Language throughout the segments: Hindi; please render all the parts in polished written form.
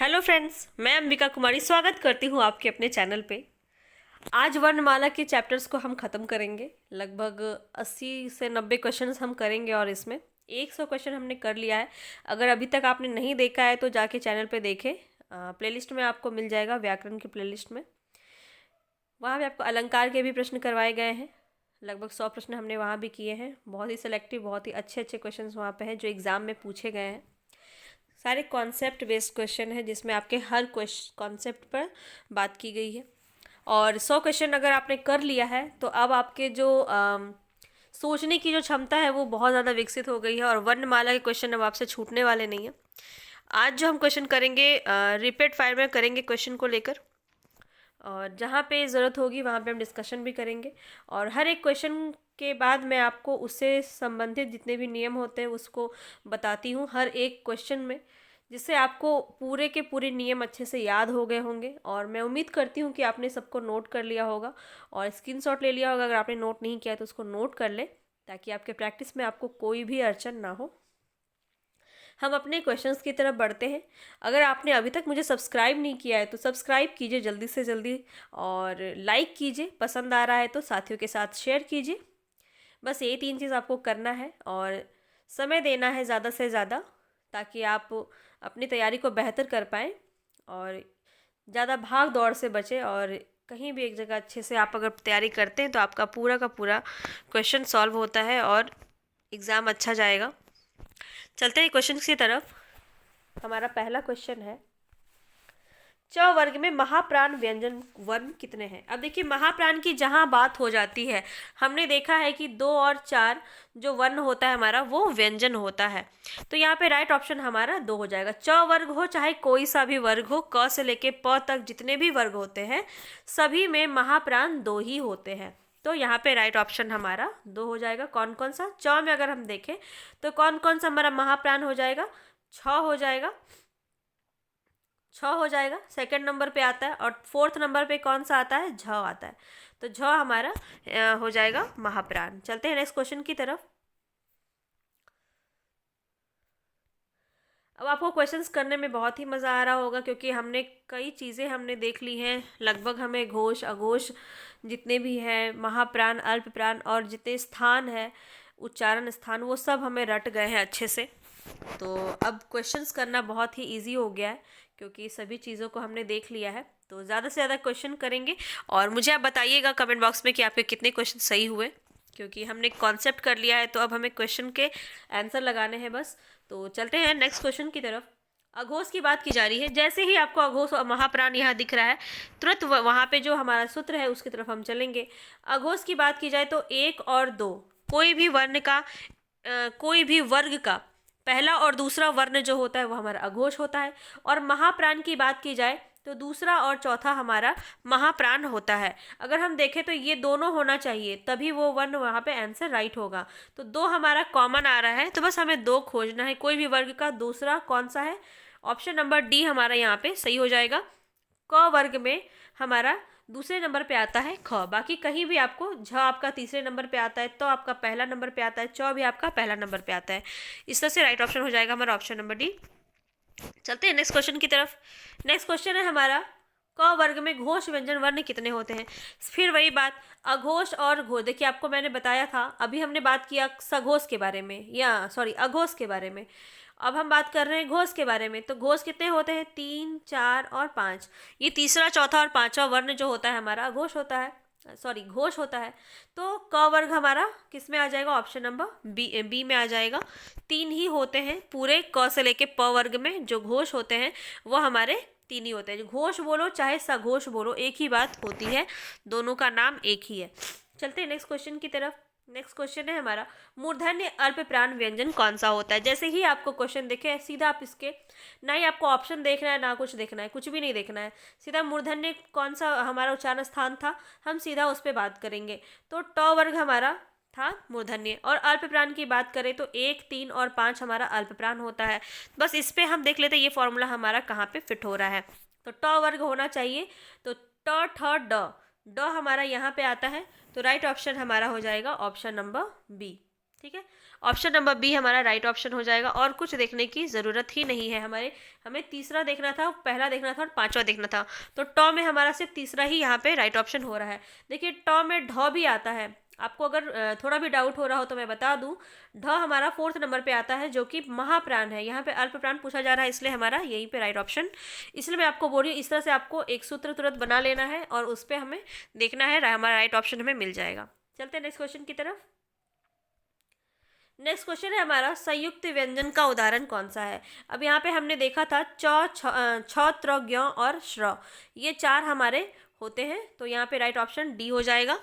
हेलो फ्रेंड्स, मैं अंबिका कुमारी स्वागत करती हूँ आपके अपने चैनल पे। आज वर्णमाला के चैप्टर्स को हम ख़त्म करेंगे। लगभग 80 से 90 क्वेश्चंस हम करेंगे और इसमें 100 क्वेश्चन हमने कर लिया है। अगर अभी तक आपने नहीं देखा है तो जाके चैनल पे देखें। प्लेलिस्ट में आपको मिल जाएगा, व्याकरण की प्लेलिस्ट में। वहाँ पे आपको अलंकार के भी प्रश्न करवाए गए हैं। लगभग 100 प्रश्न हमने वहाँ भी किए हैं। बहुत ही सिलेक्टिव, बहुत ही अच्छे अच्छे क्वेश्चन वहाँ पे हैं जो एग्ज़ाम में पूछे गए हैं। सारे कॉन्सेप्ट बेस्ड क्वेश्चन है जिसमें आपके हर कॉन्सेप्ट पर बात की गई है। और 100 क्वेश्चन अगर आपने कर लिया है तो अब आपके जो सोचने की जो क्षमता है वो बहुत ज़्यादा विकसित हो गई है और वर्णमाला के क्वेश्चन अब आपसे छूटने वाले नहीं हैं। आज जो हम क्वेश्चन करेंगे रिपीट फायर में करेंगे क्वेश्चन को लेकर, और जहाँ पे ज़रूरत होगी वहाँ पे हम डिस्कशन भी करेंगे। और हर एक क्वेश्चन के बाद मैं आपको उससे संबंधित जितने भी नियम होते हैं उसको बताती हूँ हर एक क्वेश्चन में, जिससे आपको पूरे के पूरे नियम अच्छे से याद हो गए होंगे। और मैं उम्मीद करती हूँ कि आपने सबको नोट कर लिया होगा और स्क्रीनशॉट ले लिया होगा। अगर आपने नोट नहीं किया तो उसको नोट कर ले, ताकि आपके प्रैक्टिस में आपको कोई भी अड़चन ना हो। हम अपने क्वेश्चंस की तरफ बढ़ते हैं। अगर आपने अभी तक मुझे सब्सक्राइब नहीं किया है तो सब्सक्राइब कीजिए जल्दी से जल्दी, और लाइक कीजिए, पसंद आ रहा है तो साथियों के साथ शेयर कीजिए। बस ये 3 चीज़ आपको करना है और समय देना है ज़्यादा से ज़्यादा, ताकि आप अपनी तैयारी को बेहतर कर पाएँ और ज़्यादा भाग दौड़ से बचें। और कहीं भी एक जगह अच्छे से आप अगर तैयारी करते हैं तो आपका पूरा का पूरा क्वेश्चन सॉल्व होता है और एग्ज़ाम अच्छा जाएगा। चलते हैं क्वेश्चन की तरफ। हमारा पहला क्वेश्चन है, च वर्ग में महाप्राण व्यंजन वर्ण कितने हैं? अब देखिए, महाप्राण की जहाँ बात हो जाती है, हमने देखा है कि 2 और 4 जो वर्ण होता है हमारा वो व्यंजन होता है। तो यहाँ पे राइट ऑप्शन हमारा 2 हो जाएगा। च वर्ग हो चाहे कोई सा भी वर्ग हो, क से लेके प तक जितने भी वर्ग होते हैं सभी में महाप्राण 2 ही होते हैं। तो यहाँ पे राइट ऑप्शन हमारा 2 हो जाएगा। कौन कौन सा? च में अगर हम देखें तो कौन कौन सा हमारा महाप्राण हो जाएगा? छ हो जाएगा, छ हो जाएगा, सेकंड नंबर पे आता है। और फोर्थ नंबर पे कौन सा आता है? झ आता है। तो झ हमारा हो जाएगा महाप्राण। चलते हैं नेक्स्ट क्वेश्चन की तरफ। अब आपको क्वेश्चंस करने में बहुत ही मज़ा आ रहा होगा, क्योंकि हमने कई चीज़ें हमने देख ली हैं। लगभग हमें घोष अघोष जितने भी हैं, महाप्राण अल्प प्राण और जितने स्थान है, उच्चारण स्थान, वो सब हमें रट गए हैं अच्छे से। तो अब क्वेश्चंस करना बहुत ही इजी हो गया है, क्योंकि सभी चीज़ों को हमने देख लिया है। तो ज़्यादा से ज़्यादा क्वेश्चन करेंगे और मुझे आप बताइएगा कमेंट बॉक्स में कि आपके कितने क्वेश्चन सही हुए, क्योंकि हमने कॉन्सेप्ट कर लिया है तो अब हमें क्वेश्चन के आंसर लगाने हैं बस। तो चलते हैं नेक्स्ट क्वेश्चन की तरफ। अघोष की बात की जा रही है। जैसे ही आपको अघोष और महाप्राण यहाँ दिख रहा है, तुरंत वहाँ पे जो हमारा सूत्र है उसकी तरफ हम चलेंगे। अघोष की बात की जाए तो 1 और 2, कोई भी वर्ण का कोई भी वर्ग का पहला और दूसरा वर्ण जो होता है वो हमारा अघोष होता है। और महाप्राण की बात की जाए तो दूसरा और चौथा हमारा महाप्राण होता है। अगर हम देखें तो ये दोनों होना चाहिए, तभी वो वर्ण वहाँ पे आंसर राइट होगा। तो 2 हमारा कॉमन आ रहा है, तो बस हमें 2 खोजना है। कोई भी वर्ग का दूसरा कौन सा है? ऑप्शन नंबर डी हमारा यहाँ पे सही हो जाएगा। क वर्ग में हमारा दूसरे नंबर पे आता है ख। बाकी कहीं भी आपको झ आपका तीसरे नंबर पे आता है, तो आपका पहला नंबर पे आता है, च भी आपका पहला नंबर पे आता है। इस तरह से राइट ऑप्शन हो जाएगा हमारा ऑप्शन नंबर डी। चलते हैं नेक्स्ट क्वेश्चन की तरफ। नेक्स्ट क्वेश्चन है हमारा, क वर्ग में घोष व्यंजन वर्ण कितने होते हैं? फिर वही बात, अघोष और घोष। देखिए, आपको मैंने बताया था, अभी हमने बात किया सघोष के बारे में, या सॉरी अघोष के बारे में। अब हम बात कर रहे हैं घोष के बारे में। तो घोष कितने होते हैं? 3, 4 और 5। ये तीसरा, चौथा और पांचवा वर्ण जो होता है हमारा अघोष होता है, सॉरी घोष होता है। तो क वर्ग हमारा किस में आ जाएगा? ऑप्शन नंबर बी में आ जाएगा। 3 ही होते हैं पूरे क से लेके प वर्ग में, जो घोष होते हैं वो हमारे 3 ही होते हैं। घोष बोलो चाहे सघोष बोलो, एक ही बात होती है, दोनों का नाम एक ही है। चलते हैं नेक्स्ट क्वेश्चन की तरफ। नेक्स्ट क्वेश्चन है हमारा, मूर्धन्य अल्प प्राण व्यंजन कौन सा होता है? जैसे ही आपको क्वेश्चन देखे, सीधा आप इसके, ना ही आपको ऑप्शन देखना है ना कुछ देखना है, कुछ भी नहीं देखना है, सीधा मूर्धन्य कौन सा हमारा उच्चारण स्थान था, हम सीधा उस पर बात करेंगे। तो ट वर्ग हमारा था मूर्धन्य। और अल्प प्राण की बात करें तो 1, 3 और 5 हमारा अल्प प्राण होता है। बस इस पे हम देख लेते हैं ये फॉर्मूला हमारा कहाँ पे फिट हो रहा है। तो ट वर्ग होना चाहिए, तो ट ठ ड, ड हमारा यहाँ पे आता है। तो राइट ऑप्शन हमारा हो जाएगा ऑप्शन नंबर बी। ठीक है, ऑप्शन नंबर बी हमारा राइट ऑप्शन हो जाएगा। और कुछ देखने की ज़रूरत ही नहीं है, हमें तीसरा देखना था, पहला देखना था और पांचवा देखना था। तो टॉ में हमारा सिर्फ तीसरा ही यहाँ पे राइट ऑप्शन हो रहा है। देखिए टॉ में ढ भी आता है, आपको अगर थोड़ा भी डाउट हो रहा हो तो मैं बता दूं, ढ हमारा 4th नंबर पे आता है जो कि महाप्राण है। यहाँ पे अल्प प्राण पूछा जा रहा है, इसलिए हमारा यहीं पे राइट ऑप्शन, इसलिए मैं आपको बोल रही हूँ इस तरह से आपको एक सूत्र तुरंत बना लेना है और उस पर हमें देखना है, हमारा राइट ऑप्शन हमें मिल जाएगा। चलते हैं नेक्स्ट क्वेश्चन की तरफ। नेक्स्ट क्वेश्चन है हमारा, संयुक्त व्यंजन का उदाहरण कौन सा है। अब यहाँ पे हमने देखा था छ त्र ज्ञ और श्र, ये 4 हमारे होते हैं, तो यहाँ पे राइट ऑप्शन डी हो जाएगा।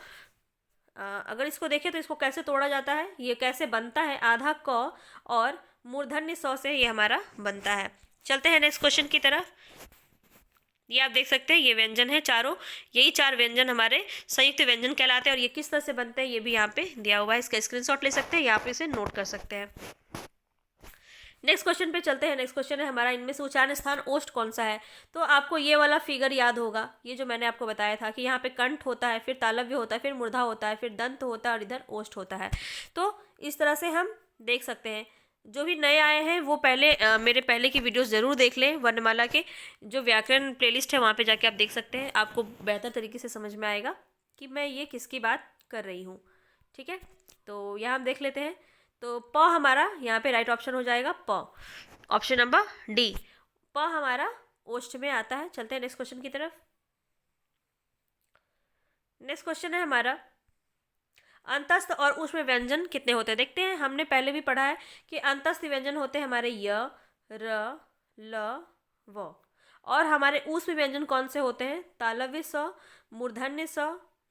अगर इसको देखें तो इसको कैसे तोड़ा जाता है, ये कैसे बनता है, आधा क और मूर्धन्य स से ये हमारा बनता है। चलते हैं नेक्स्ट क्वेश्चन की तरफ। ये आप देख सकते हैं, ये व्यंजन है चारों, यही 4 व्यंजन हमारे संयुक्त व्यंजन कहलाते हैं। और ये किस तरह से बनते हैं ये भी यहाँ पे दिया हुआ है, इसका स्क्रीनशॉट ले सकते हैं या आप इसे नोट कर सकते हैं। नेक्स्ट क्वेश्चन पे चलते हैं। नेक्स्ट क्वेश्चन है हमारा, इनमें से उच्चारण स्थान ओष्ठ कौन सा है। तो आपको ये वाला फिगर याद होगा, ये जो मैंने आपको बताया था कि यहाँ पे कंठ होता है, फिर तालव्य होता है, फिर मूर्धा होता है, फिर दंत होता है और इधर ओष्ठ होता है। तो इस तरह से हम देख सकते हैं। जो भी नए आए हैं वो पहले मेरे पहले की वीडियोस ज़रूर देख लें, वर्णमाला के जो व्याकरण प्लेलिस्ट है वहाँ पे जाके आप देख सकते हैं, आपको बेहतर तरीके से समझ में आएगा कि मैं ये किसकी बात कर रही हूँ। ठीक है, तो यहाँ हम देख लेते हैं। तो प हमारा यहाँ पे राइट ऑप्शन हो जाएगा, प ऑप्शन नंबर डी, प हमारा ओष्ठ में आता है। चलते हैं नेक्स्ट क्वेश्चन की तरफ। नेक्स्ट क्वेश्चन है हमारा, अंतस्थ और ऊष्म व्यंजन कितने होते हैं। देखते हैं, हमने पहले भी पढ़ा है कि अंतस्थ व्यंजन होते हैं हमारे य, र, ल, व, और हमारे ऊष्म व्यंजन कौन से होते हैं, तालव्य स, मूर्धन्य स,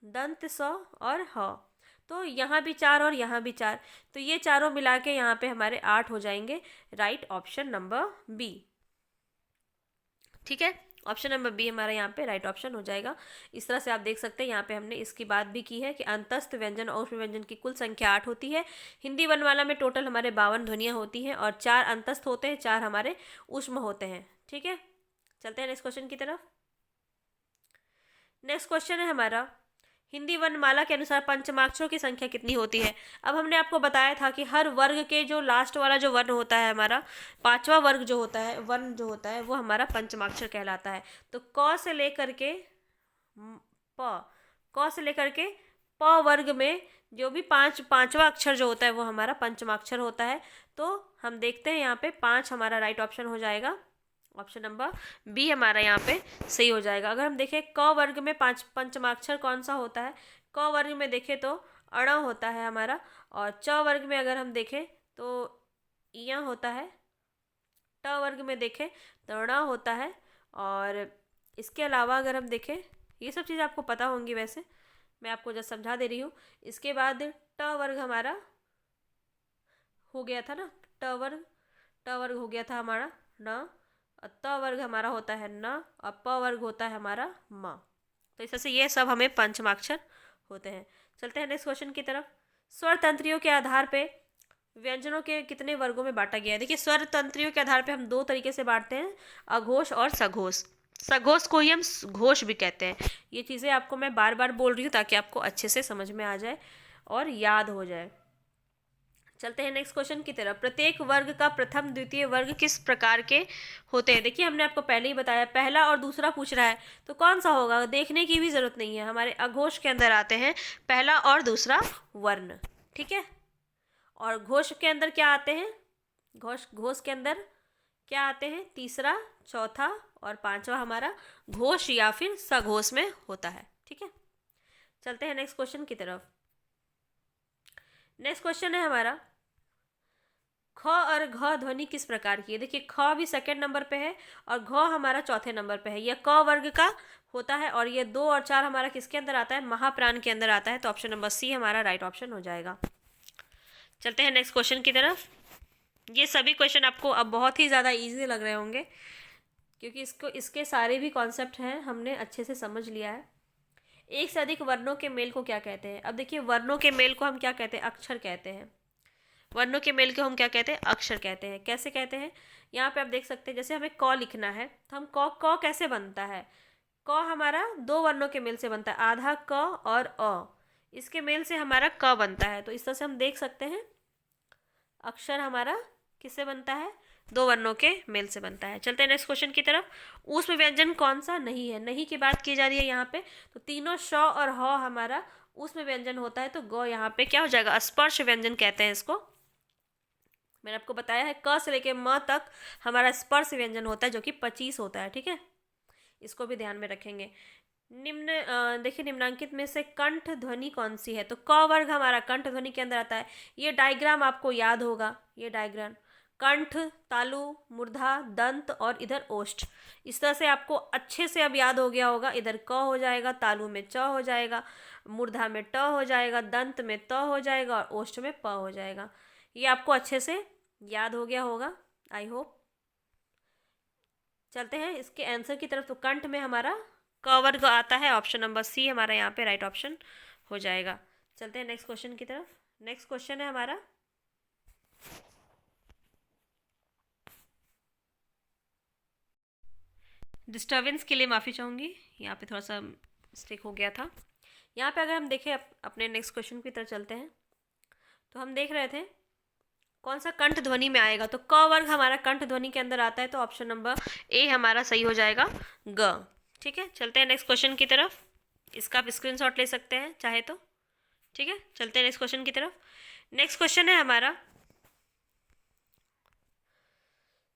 दंत स और ह। तो यहाँ भी 4 और यहाँ भी 4, तो ये चारों मिला के यहाँ पे हमारे 8 हो जाएंगे। Right option number B. ठीक है, ऑप्शन नंबर बी हमारा यहाँ पे राइट ऑप्शन हो जाएगा। इस तरह से आप देख सकते हैं, यहाँ पे हमने इसकी बात भी की है कि अंतस्थ व्यंजन और ऊष्म व्यंजन की कुल संख्या 8 होती है। हिंदी वर्णमाला में टोटल हमारे 52 ध्वनियाँ होती हैं और 4 अंतस्थ होते हैं, 4 हमारे ऊष्म होते हैं। ठीक है, चलते हैं नेक्स्ट क्वेश्चन की तरफ। नेक्स्ट क्वेश्चन है हमारा, हिंदी वर्णमाला के अनुसार पंचमाक्षरों की संख्या कितनी होती है। अब हमने आपको बताया था कि हर वर्ग के जो लास्ट वाला जो वर्ण होता है, हमारा 5वां वर्ग जो होता है, वर्ण जो होता है वो हमारा पंचमाक्षर कहलाता है। तो क से लेकर के प वर्ग में जो भी पांचवा अक्षर जो होता है वो हमारा पंचमाक्षर होता है। तो हम देखते हैं यहाँ पे 5 हमारा राइट ऑप्शन हो जाएगा, ऑप्शन नंबर बी हमारा यहाँ पे सही हो जाएगा। अगर हम देखें क वर्ग में पंचमाक्षर कौन सा होता है, क वर्ग में देखें तो अण होता है हमारा, और च वर्ग में अगर हम देखें तो इया होता है, ट वर्ग में देखें तो ण होता है। और इसके अलावा अगर हम देखें, ये सब चीज़ें आपको पता होंगी, वैसे मैं आपको जस्ट समझा दे रही हूँ। इसके बाद ट वर्ग हमारा हो गया था ना, ट वर्ग हो गया था हमारा न, त वर्ग हमारा होता है न, और प वर्ग होता है हमारा म। तो इस तरह से ये सब हमें पंचमाक्षर होते हैं। चलते हैं नेक्स्ट क्वेश्चन की तरफ। स्वर तंत्रियों के आधार पे व्यंजनों के कितने वर्गों में बांटा गया है। देखिए, स्वर तंत्रियों के आधार पे हम 2 तरीके से बांटते हैं, अघोष और सघोष। सघोष को ही हम घोष भी कहते हैं। ये चीज़ें आपको मैं बार बार बोल रही हूँ ताकि आपको अच्छे से समझ में आ जाए और याद हो जाए। चलते हैं नेक्स्ट क्वेश्चन की तरफ। प्रत्येक वर्ग का प्रथम द्वितीय वर्ग किस प्रकार के होते हैं। देखिए, हमने आपको पहले ही बताया, पहला और दूसरा पूछ रहा है तो कौन सा होगा, देखने की भी जरूरत नहीं है, हमारे अघोष के अंदर आते हैं पहला और दूसरा वर्ण। ठीक है, और घोष के अंदर क्या आते हैं, घोष के अंदर क्या आते हैं, तीसरा, चौथा और 5वां हमारा घोष या फिर सघोष में होता है। ठीक है, चलते हैं नेक्स्ट क्वेश्चन की तरफ। नेक्स्ट क्वेश्चन है हमारा, ख और घ ध्वनि किस प्रकार की है। देखिए, ख भी 2nd नंबर पे है और घ हमारा 4थे नंबर पे है। यह क वर्ग का होता है और ये 2 और 4 हमारा किसके अंदर आता है, महाप्राण के अंदर आता है। तो ऑप्शन नंबर सी हमारा राइट ऑप्शन हो जाएगा। चलते हैं नेक्स्ट क्वेश्चन की तरफ। ये सभी क्वेश्चन आपको अब बहुत ही ज़्यादा ईजी लग रहे होंगे क्योंकि इसके सारे भी कॉन्सेप्ट हैं हमने अच्छे से समझ लिया है। एक से अधिक वर्णों के मेल को क्या कहते हैं। अब देखिए, वर्णों के मेल को हम क्या कहते हैं, अक्षर कहते हैं। वर्णों के मेल को हम क्या कहते हैं, अक्षर कहते हैं। कैसे कहते हैं, यहाँ पे आप देख सकते हैं, जैसे हमें क लिखना है तो हम क कैसे बनता है, क हमारा 2 वर्णों के मेल से बनता है, आधा क और अ, इसके मेल से हमारा क बनता है। तो इस तरह से हम देख सकते हैं अक्षर हमारा किससे बनता है? दो वर्णों के मेल से बनता है। चलते हैं नेक्स्ट क्वेश्चन की तरफ। ऊष्म व्यंजन कौन सा नहीं है? नहीं की बात की जा रही है यहाँ पे, तो तीनों श और ह हमारा ऊष्म व्यंजन होता है, तो ग यहाँ पे क्या हो जाएगा? स्पर्श व्यंजन कहते हैं इसको। मैंने आपको बताया है क से लेके म तक हमारा स्पर्श व्यंजन होता है, जो कि 25 होता है, ठीक है, इसको भी ध्यान में रखेंगे। देखिए निम्नांकित में से कंठ ध्वनि कौन सी है? तो क वर्ग हमारा कंठ ध्वनि के अंदर आता है। ये डायग्राम आपको याद होगा, ये डायग्राम कंठ, तालु, मूर्धा, दंत और इधर ओष्ठ, इस तरह से आपको अच्छे से अब याद हो गया होगा। इधर क हो जाएगा, तालु में च हो जाएगा, मूर्धा में ट हो जाएगा, दंत में त हो जाएगा और ओष्ठ में प हो जाएगा। ये आपको अच्छे से याद हो गया होगा, आई होप। चलते हैं इसके आंसर की तरफ। तो कंठ में हमारा क वर्ग आता है, ऑप्शन नंबर सी हमारा यहाँ पे राइट ऑप्शन हो जाएगा। चलते हैं नेक्स्ट क्वेश्चन की तरफ। नेक्स्ट क्वेश्चन है हमारा, डिस्टर्बेंस के लिए माफ़ी चाहूँगी, यहाँ पे थोड़ा सा मिस्टेक हो गया था। यहाँ पे अगर हम देखें अपने नेक्स्ट क्वेश्चन की तरफ चलते हैं, तो हम देख रहे थे कौन सा कंठ ध्वनि में आएगा, तो क वर्ग हमारा कंठ ध्वनि के अंदर आता है, तो ऑप्शन नंबर ए हमारा सही हो जाएगा, ग। ठीक है, चलते हैं नेक्स्ट क्वेश्चन की तरफ। इसका आप स्क्रीनशॉट ले सकते हैं चाहे तो, ठीक है। चलते हैं नेक्स्ट क्वेश्चन की तरफ। नेक्स्ट क्वेश्चन है हमारा,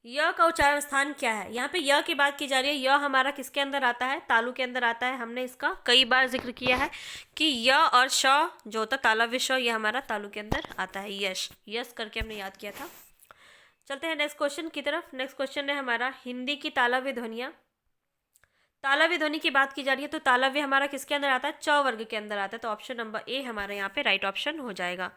य का उच्चारण स्थान क्या है? यहाँ पे य की बात की जा रही है। य हमारा किसके अंदर आता है? तालु के अंदर आता है। हमने इसका कई बार जिक्र किया है कि य और श जो होता है तालव्य श, ये हमारा तालु के अंदर आता है। यश, यश करके हमने याद किया था। चलते हैं नेक्स्ट क्वेश्चन की तरफ। नेक्स्ट क्वेश्चन है हमारा, हिंदी की तालव्य ध्वनियाँ। तालव्य ध्वनि की बात की जा रही है, तो तालव्य हमारा किसके अंदर आता है? च वर्ग के अंदर आता है, तो ऑप्शन नंबर ए हमारा यहाँ पे राइट ऑप्शन हो जाएगा।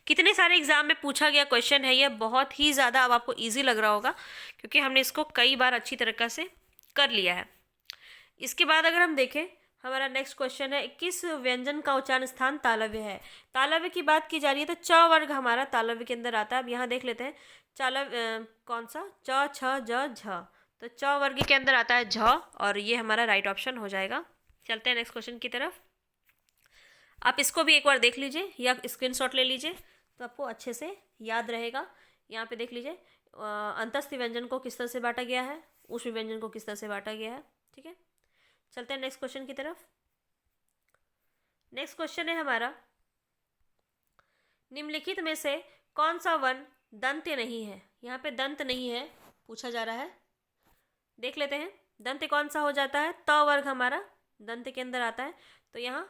कितने सारे एग्जाम में पूछा गया क्वेश्चन है, यह बहुत ही ज़्यादा अब आपको इजी लग रहा होगा, क्योंकि हमने इसको कई बार अच्छी तरीक़ा से कर लिया है। इसके बाद अगर हम देखें, हमारा नेक्स्ट क्वेश्चन है, किस व्यंजन का उच्चारण स्थान तालव्य है? तालव्य की बात की जा रही है, तो च वर्ग हमारा तालव्य के अंदर आता है। अब यहाँ देख लेते हैं कौन सा, च छ ज झ, तो च वर्ग के अंदर आता है झ, और ये हमारा राइट ऑप्शन हो जाएगा। चलते हैं नेक्स्ट क्वेश्चन की तरफ। आप इसको भी एक बार देख लीजिए या स्क्रीनशॉट ले लीजिए, तो आपको अच्छे से याद रहेगा। यहाँ पे देख लीजिए अंतस्थ व्यंजन को किस तरह से बांटा गया है, ऊष्म व्यंजन को किस तरह से बांटा गया है, ठीक है। चलते हैं नेक्स्ट क्वेश्चन की तरफ। नेक्स्ट क्वेश्चन है हमारा, निम्नलिखित में से कौन सा वर्ण दंत नहीं है? यहाँ पे दंत नहीं है पूछा जा रहा है, देख लेते हैं। दंत कौन सा हो जाता है? त वर्ग हमारा दंत के अंदर आता है, तो यहाँ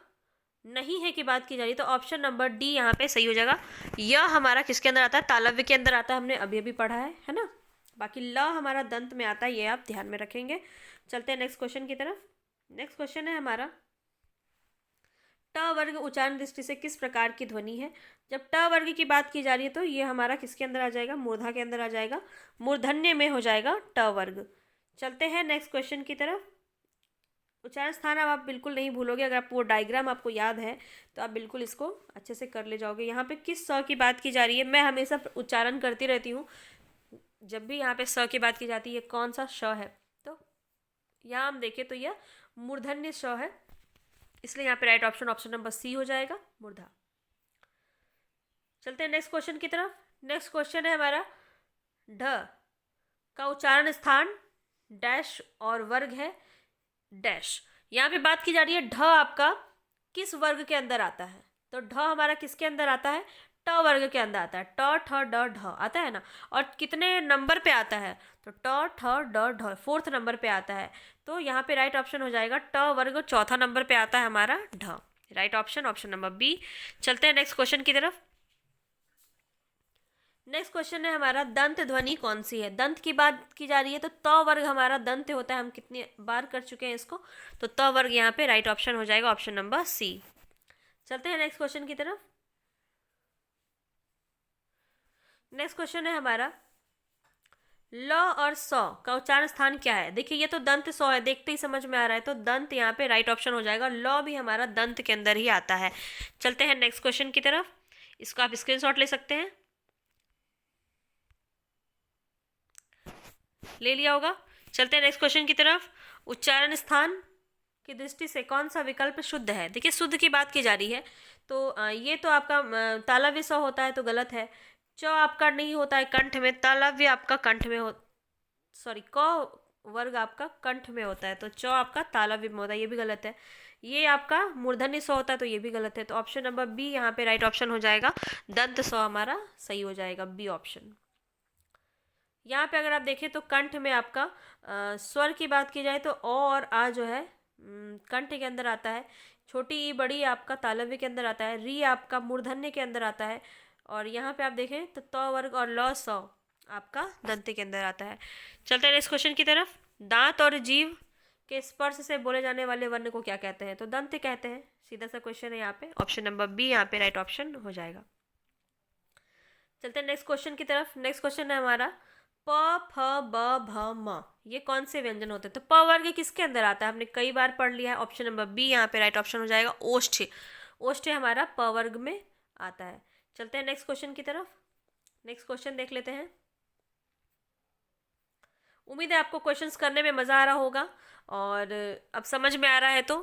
नहीं है की बात की जा रही, तो ऑप्शन नंबर डी यहाँ पे सही हो जाएगा। यह हमारा किसके अंदर आता है? तालव्य के अंदर आता है, हमने अभी अभी पढ़ा है ना। बाकी ल हमारा दंत में आता है, ये आप ध्यान में रखेंगे। चलते हैं नेक्स्ट क्वेश्चन की तरफ। नेक्स्ट क्वेश्चन है हमारा, ट वर्ग उच्चारण दृष्टि से किस प्रकार की ध्वनि है? जब ट वर्ग की बात की जा रही है, तो ये हमारा किसके अंदर आ जाएगा? मूर्धा के अंदर आ जाएगा, मूर्धन्य में हो जाएगा ट वर्ग। चलते हैं नेक्स्ट क्वेश्चन की तरफ। उच्चारण स्थान अब आप बिल्कुल नहीं भूलोगे, अगर आपको वो डायग्राम आपको याद है तो आप बिल्कुल इसको अच्छे से कर ले जाओगे। यहाँ पे किस स की बात की जा रही है? मैं हमेशा उच्चारण करती रहती हूँ, जब भी यहाँ पे स की बात की जाती है कौन सा श है, तो यहाँ हम देखें तो यह मूर्धन्य श है, इसलिए यहाँ पे right option option number C हो जाएगा, मूर्धा। चलते हैं नेक्स्ट क्वेश्चन की तरफ। नेक्स्ट क्वेश्चन है हमारा, ढ का उच्चारण स्थान डैश और वर्ग है डैश। यहाँ पे बात की जा रही है ढ आपका किस वर्ग के अंदर आता है? तो ढ हमारा किसके अंदर आता है? ट वर्ग के अंदर आता है। ट ठ ड ढ आता है ना, और कितने नंबर पे आता है? तो ट ठ ड ढ 4th नंबर पे आता है, तो यहाँ पे राइट ऑप्शन हो जाएगा ट वर्ग 4था नंबर पे आता है हमारा ढ, right option option number B. चलते हैं नेक्स्ट क्वेश्चन की तरफ। नेक्स्ट क्वेश्चन है हमारा, दंत ध्वनि कौन सी है? दंत की बात की जा रही है, तो त वर्ग हमारा दंत होता है, हम कितनी बार कर चुके हैं इसको, तो त वर्ग यहाँ पे राइट ऑप्शन हो जाएगा, ऑप्शन नंबर सी। चलते हैं नेक्स्ट क्वेश्चन की तरफ। नेक्स्ट क्वेश्चन है हमारा, ल और स का उच्चारण स्थान क्या है? देखिए ये तो दंत सौ है, देखते ही समझ में आ रहा है, तो दंत यहाँ पे राइट ऑप्शन हो जाएगा। ल भी हमारा दंत के अंदर ही आता है। चलते हैं नेक्स्ट क्वेश्चन की तरफ, इसको आप स्क्रीनशॉट ले सकते हैं, ले लिया होगा। चलते हैं नेक्स्ट क्वेश्चन की तरफ। उच्चारण स्थान की दृष्टि से कौन सा विकल्प शुद्ध है? देखिए शुद्ध की बात की जा रही है, तो ये तो आपका तालव्य स होता है, तो गलत है। च आपका नहीं होता है कंठ में, तालव्य आपका कंठ में हो, सॉरी क वर्ग आपका कंठ में होता है, तो च आपका तालव्य में होता है, ये भी गलत है। ये आपका मूर्धन्य स होता है, तो ये भी गलत है। तो ऑप्शन नंबर बी यहाँ पे राइट ऑप्शन हो जाएगा, दंत स हमारा सही हो जाएगा, बी ऑप्शन। यहाँ पे अगर आप देखें तो कंठ में आपका स्वर की बात की जाए तो ओ और आ जो है कंठ के अंदर आता है, छोटी ई बड़ी ई आपका तालव्य के अंदर आता है, री आपका मूर्धन्य के अंदर आता है, और यहाँ पे आप देखें तो त वर्ग और ल स आपका दंत के अंदर आता है। चलते हैं नेक्स्ट क्वेश्चन की तरफ। दांत और जीभ के स्पर्श से बोले जाने वाले वर्ण को क्या कहते हैं? तो दंत कहते हैं, सीधा सा क्वेश्चन है यहाँ पे, ऑप्शन नंबर बी यहाँ पे राइट ऑप्शन हो जाएगा। चलते हैं नेक्स्ट क्वेश्चन की तरफ। नेक्स्ट क्वेश्चन है हमारा प फ ब भ म, ये कौन से व्यंजन होते हैं? तो प वर्ग किसके अंदर आता है? हमने कई बार पढ़ लिया है, ऑप्शन नंबर बी यहाँ पे राइट ऑप्शन हो जाएगा, ओष्ठ। ओष्ठ हमारा प वर्ग में आता है। चलते हैं नेक्स्ट क्वेश्चन की तरफ। नेक्स्ट क्वेश्चन देख लेते हैं। उम्मीद है आपको क्वेश्चंस करने में मज़ा आ रहा होगा, और अब समझ में आ रहा है तो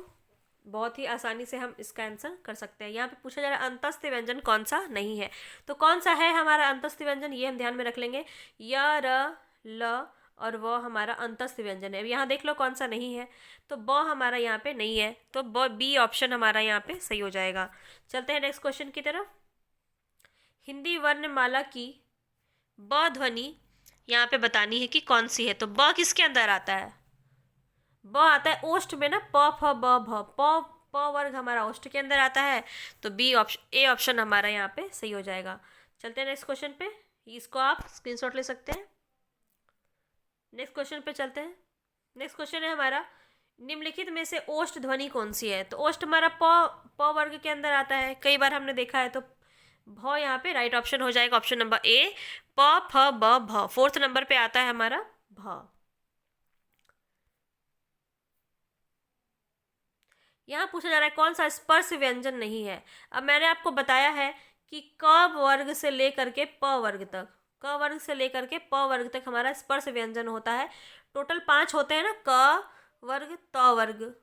बहुत ही आसानी से हम इसका आंसर कर सकते हैं। यहाँ पे पूछा जा रहा है अंतस्थ व्यंजन कौन सा नहीं है, तो कौन सा है हमारा अंतस्थ व्यंजन, ये हम ध्यान में रख लेंगे। य र ल और व हमारा अंतस्थ व्यंजन है। अब यहाँ देख लो कौन सा नहीं है, तो ब हमारा यहाँ पे नहीं है, तो ब बी ऑप्शन हमारा यहाँ पे सही हो जाएगा। चलते हैं नेक्स्ट क्वेश्चन की तरफ। हिंदी वर्णमाला की ब ध्वनि यहाँ पे बतानी है कि कौन सी है, तो ब किसके अंदर आता है? ब आता है ओष्ठ में ना, प फ ब भ, प वर्ग हमारा ओष्ठ के अंदर आता है, तो बी ऑप्शन ए ऑप्शन हमारा यहाँ पे सही हो जाएगा। चलते हैं नेक्स्ट क्वेश्चन पे, इसको आप स्क्रीनशॉट ले सकते हैं। नेक्स्ट क्वेश्चन पे चलते हैं। नेक्स्ट क्वेश्चन है हमारा निम्नलिखित में से ओष्ठ ध्वनि कौन सी है? तो ओष्ठ हमारा प वर्ग के अंदर आता है, कई बार हमने देखा है, तो भ यहाँ पे राइट ऑप्शन हो जाएगा, ऑप्शन नंबर ए प फ ब भ, फोर्थ नंबर पे आता है हमारा भ। यहाँ पूछा जा रहा है कौन सा स्पर्श व्यंजन नहीं है। अब मैंने आपको बताया है कि क वर्ग से लेकर के प वर्ग तक, क वर्ग से लेकर के प वर्ग तक हमारा स्पर्श व्यंजन होता है। टोटल 5 होते हैं ना, क वर्ग, त वर्ग,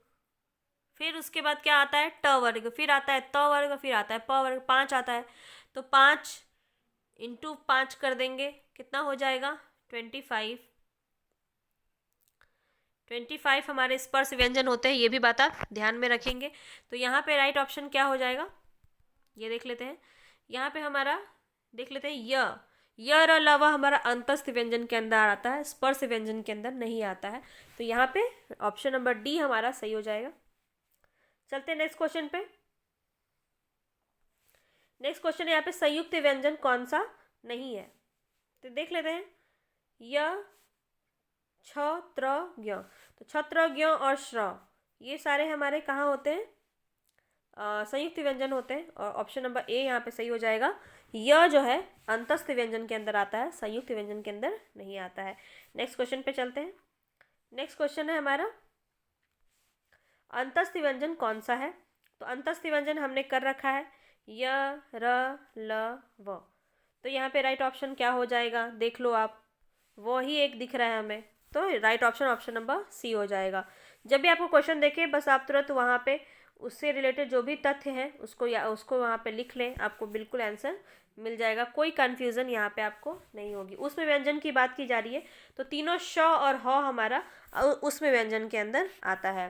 फिर उसके बाद क्या आता है, ट वर्ग, फिर आता है त वर्ग, फिर आता है प वर्ग, 5 आता है। तो 5 इंटू 5 कर देंगे, कितना हो जाएगा? 25। 25 हमारे स्पर्श व्यंजन होते हैं, ये भी बात आप ध्यान में रखेंगे। तो यहाँ पे राइट ऑप्शन क्या हो जाएगा, ये देख लेते हैं। यहाँ पे हमारा देख लेते हैं य र अलावा हमारा अंतस्थ व्यंजन के अंदर आता है, स्पर्श व्यंजन के अंदर नहीं आता है, तो यहाँ पे ऑप्शन नंबर डी हमारा सही हो जाएगा। चलते हैं नेक्स्ट क्वेश्चन पे। नेक्स्ट क्वेश्चन है यहाँ पे संयुक्त व्यंजन कौन सा नहीं है, तो देख लेते हैं। य छ त्र ज्ञ, तो छत्र ज्ञ और श्र ये सारे हमारे कहाँ होते हैं? संयुक्त व्यंजन होते हैं, और ऑप्शन नंबर ए यहाँ पे सही हो जाएगा। य जो है अंतस्थ व्यंजन के अंदर आता है, संयुक्त व्यंजन के अंदर नहीं आता है। नेक्स्ट क्वेश्चन पे चलते हैं। नेक्स्ट क्वेश्चन है हमारा अंतस्थ व्यंजन कौन सा है, तो अंतस्थ व्यंजन हमने कर रखा है य र ल व, तो यहाँ पे राइट ऑप्शन क्या हो जाएगा, देख लो आप, वो ही एक दिख रहा है हमें, तो right option option number C हो जाएगा। जब भी आपको क्वेश्चन देखे बस आप तुरंत वहाँ पे उससे रिलेटेड जो भी तथ्य है उसको वहाँ पे लिख लें, आपको बिल्कुल आंसर मिल जाएगा, कोई कन्फ्यूज़न यहाँ पे आपको नहीं होगी। उसमें व्यंजन की बात की जा रही है, तो तीनों श और ह हमारा उसमें व्यंजन के अंदर आता है।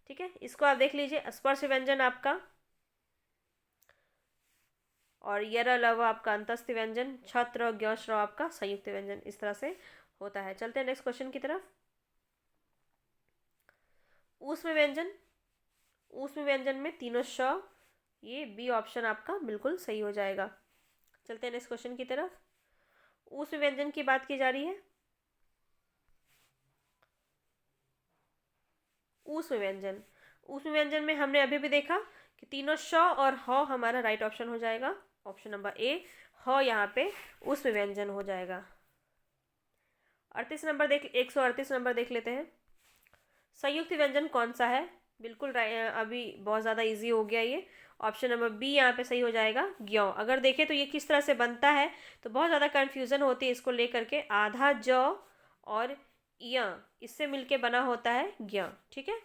ठीक है, इसको आप देख लीजिए, स्पर्श व्यंजन आपका, और यर अलावा आपका अंतस्थ व्यंजन, छत्र ज्ञ श्र आपका संयुक्त व्यंजन, इस तरह से होता है। चलते हैं नेक्स्ट क्वेश्चन की तरफ। ऊष्म व्यंजन, ऊष्म व्यंजन में तीनों श, ये बी ऑप्शन आपका बिल्कुल सही हो जाएगा। चलते हैं नेक्स्ट क्वेश्चन की तरफ। ऊष्म व्यंजन की बात की जा रही है। ऊष्म व्यंजन, ऊष्म व्यंजन में हमने अभी भी देखा कि तीनों श और ह हमारा राइट ऑप्शन हो जाएगा, ऑप्शन नंबर ए ह यहाँ पे ऊष्म व्यंजन हो जाएगा। 38 नंबर 138 नंबर देख लेते हैं। संयुक्त व्यंजन कौन सा है, बिल्कुल अभी बहुत ज़्यादा इजी हो गया ये, ऑप्शन नंबर बी यहाँ पे सही हो जाएगा, ज्ञ। अगर देखें तो ये किस तरह से बनता है, तो बहुत ज़्यादा कन्फ्यूज़न होती है इसको लेकर के, आधा ज और य इससे मिलके बना होता है ज्ञ। ठीक है,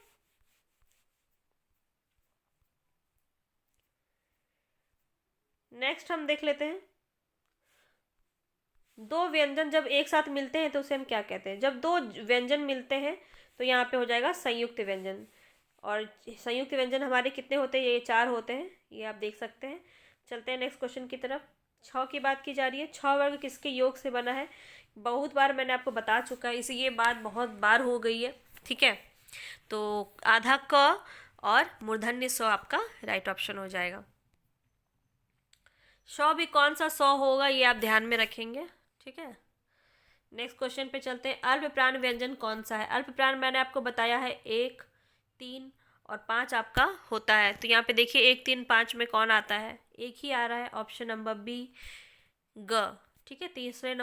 नेक्स्ट हम देख लेते हैं दो व्यंजन जब एक साथ मिलते हैं तो उसे हम क्या कहते हैं? जब दो व्यंजन मिलते हैं तो यहाँ पे हो जाएगा संयुक्त व्यंजन। और संयुक्त व्यंजन हमारे कितने होते हैं? ये 4 होते हैं, ये आप देख सकते हैं। चलते हैं नेक्स्ट क्वेश्चन की तरफ। छ की बात की जा रही है। छ वर्ग किसके योग से बना है? बहुत बार मैंने आपको बता चुका है, इसी ये बात बहुत बार हो गई है, ठीक है। तो आधा क और मूर्धन्य स आपका राइट ऑप्शन हो जाएगा। सौ भी कौन सा सौ होगा ये आप ध्यान में रखेंगे, ठीक है। नेक्स्ट क्वेश्चन पे चलते हैं। अल्प प्राण व्यंजन कौन सा है? अल्प प्राण मैंने आपको बताया है 1, 3 और 5 आपका होता है। तो यहाँ पे देखिए 1, 3, 5 में कौन आता है? एक ही आ रहा है, ऑप्शन नंबर बी ग, ठीक है। तीसरे